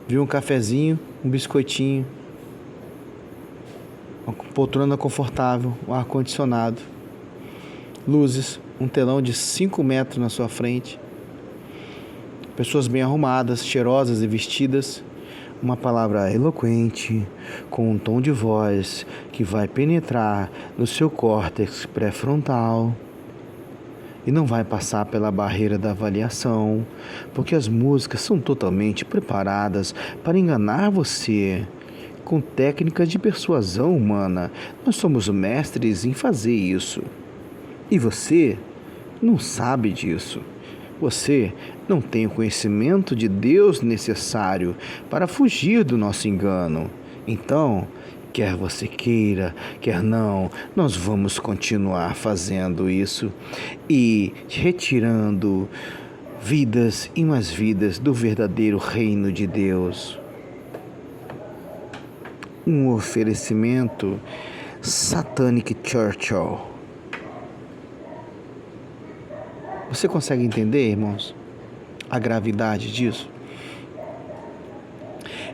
Viu um cafezinho, um biscoitinho, uma poltrona confortável, um ar-condicionado, luzes, um telão de 5 metros na sua frente, pessoas bem arrumadas, cheirosas e vestidas, uma palavra eloquente, com um tom de voz que vai penetrar no seu córtex pré-frontal e não vai passar pela barreira da avaliação, porque as músicas são totalmente preparadas para enganar você. Com técnicas de persuasão humana, nós somos mestres em fazer isso. E você não sabe disso. Você não tem o conhecimento de Deus necessário para fugir do nosso engano. Então, quer você queira, quer não, nós vamos continuar fazendo isso e retirando vidas e mais vidas do verdadeiro reino de Deus. Um oferecimento Satanic Churchill. Você consegue entender, irmãos, a gravidade disso?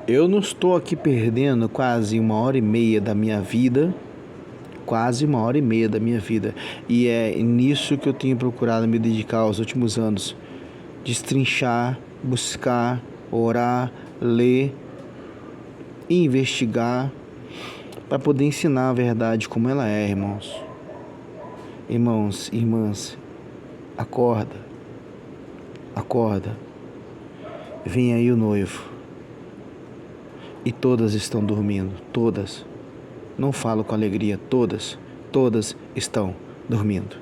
Eu não estou aqui perdendo quase 1h30 da minha vida, e é nisso que eu tenho procurado me dedicar aos últimos anos, destrinchar, buscar, orar, ler, investigar, para poder ensinar a verdade como ela é, irmãos. Irmãos, irmãs, acorda, vem aí o noivo. E todas estão dormindo, todas. Não falo com alegria, todas estão dormindo.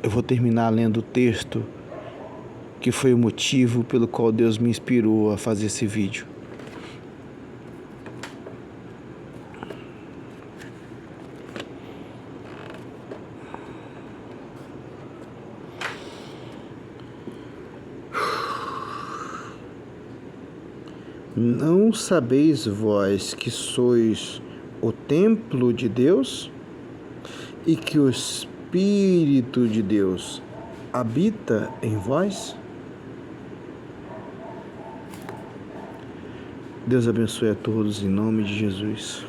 Eu vou terminar lendo o texto que foi o motivo pelo qual Deus me inspirou a fazer esse vídeo. Não sabeis vós que sois o templo de Deus e que o Espírito de Deus habita em vós? Deus abençoe a todos em nome de Jesus.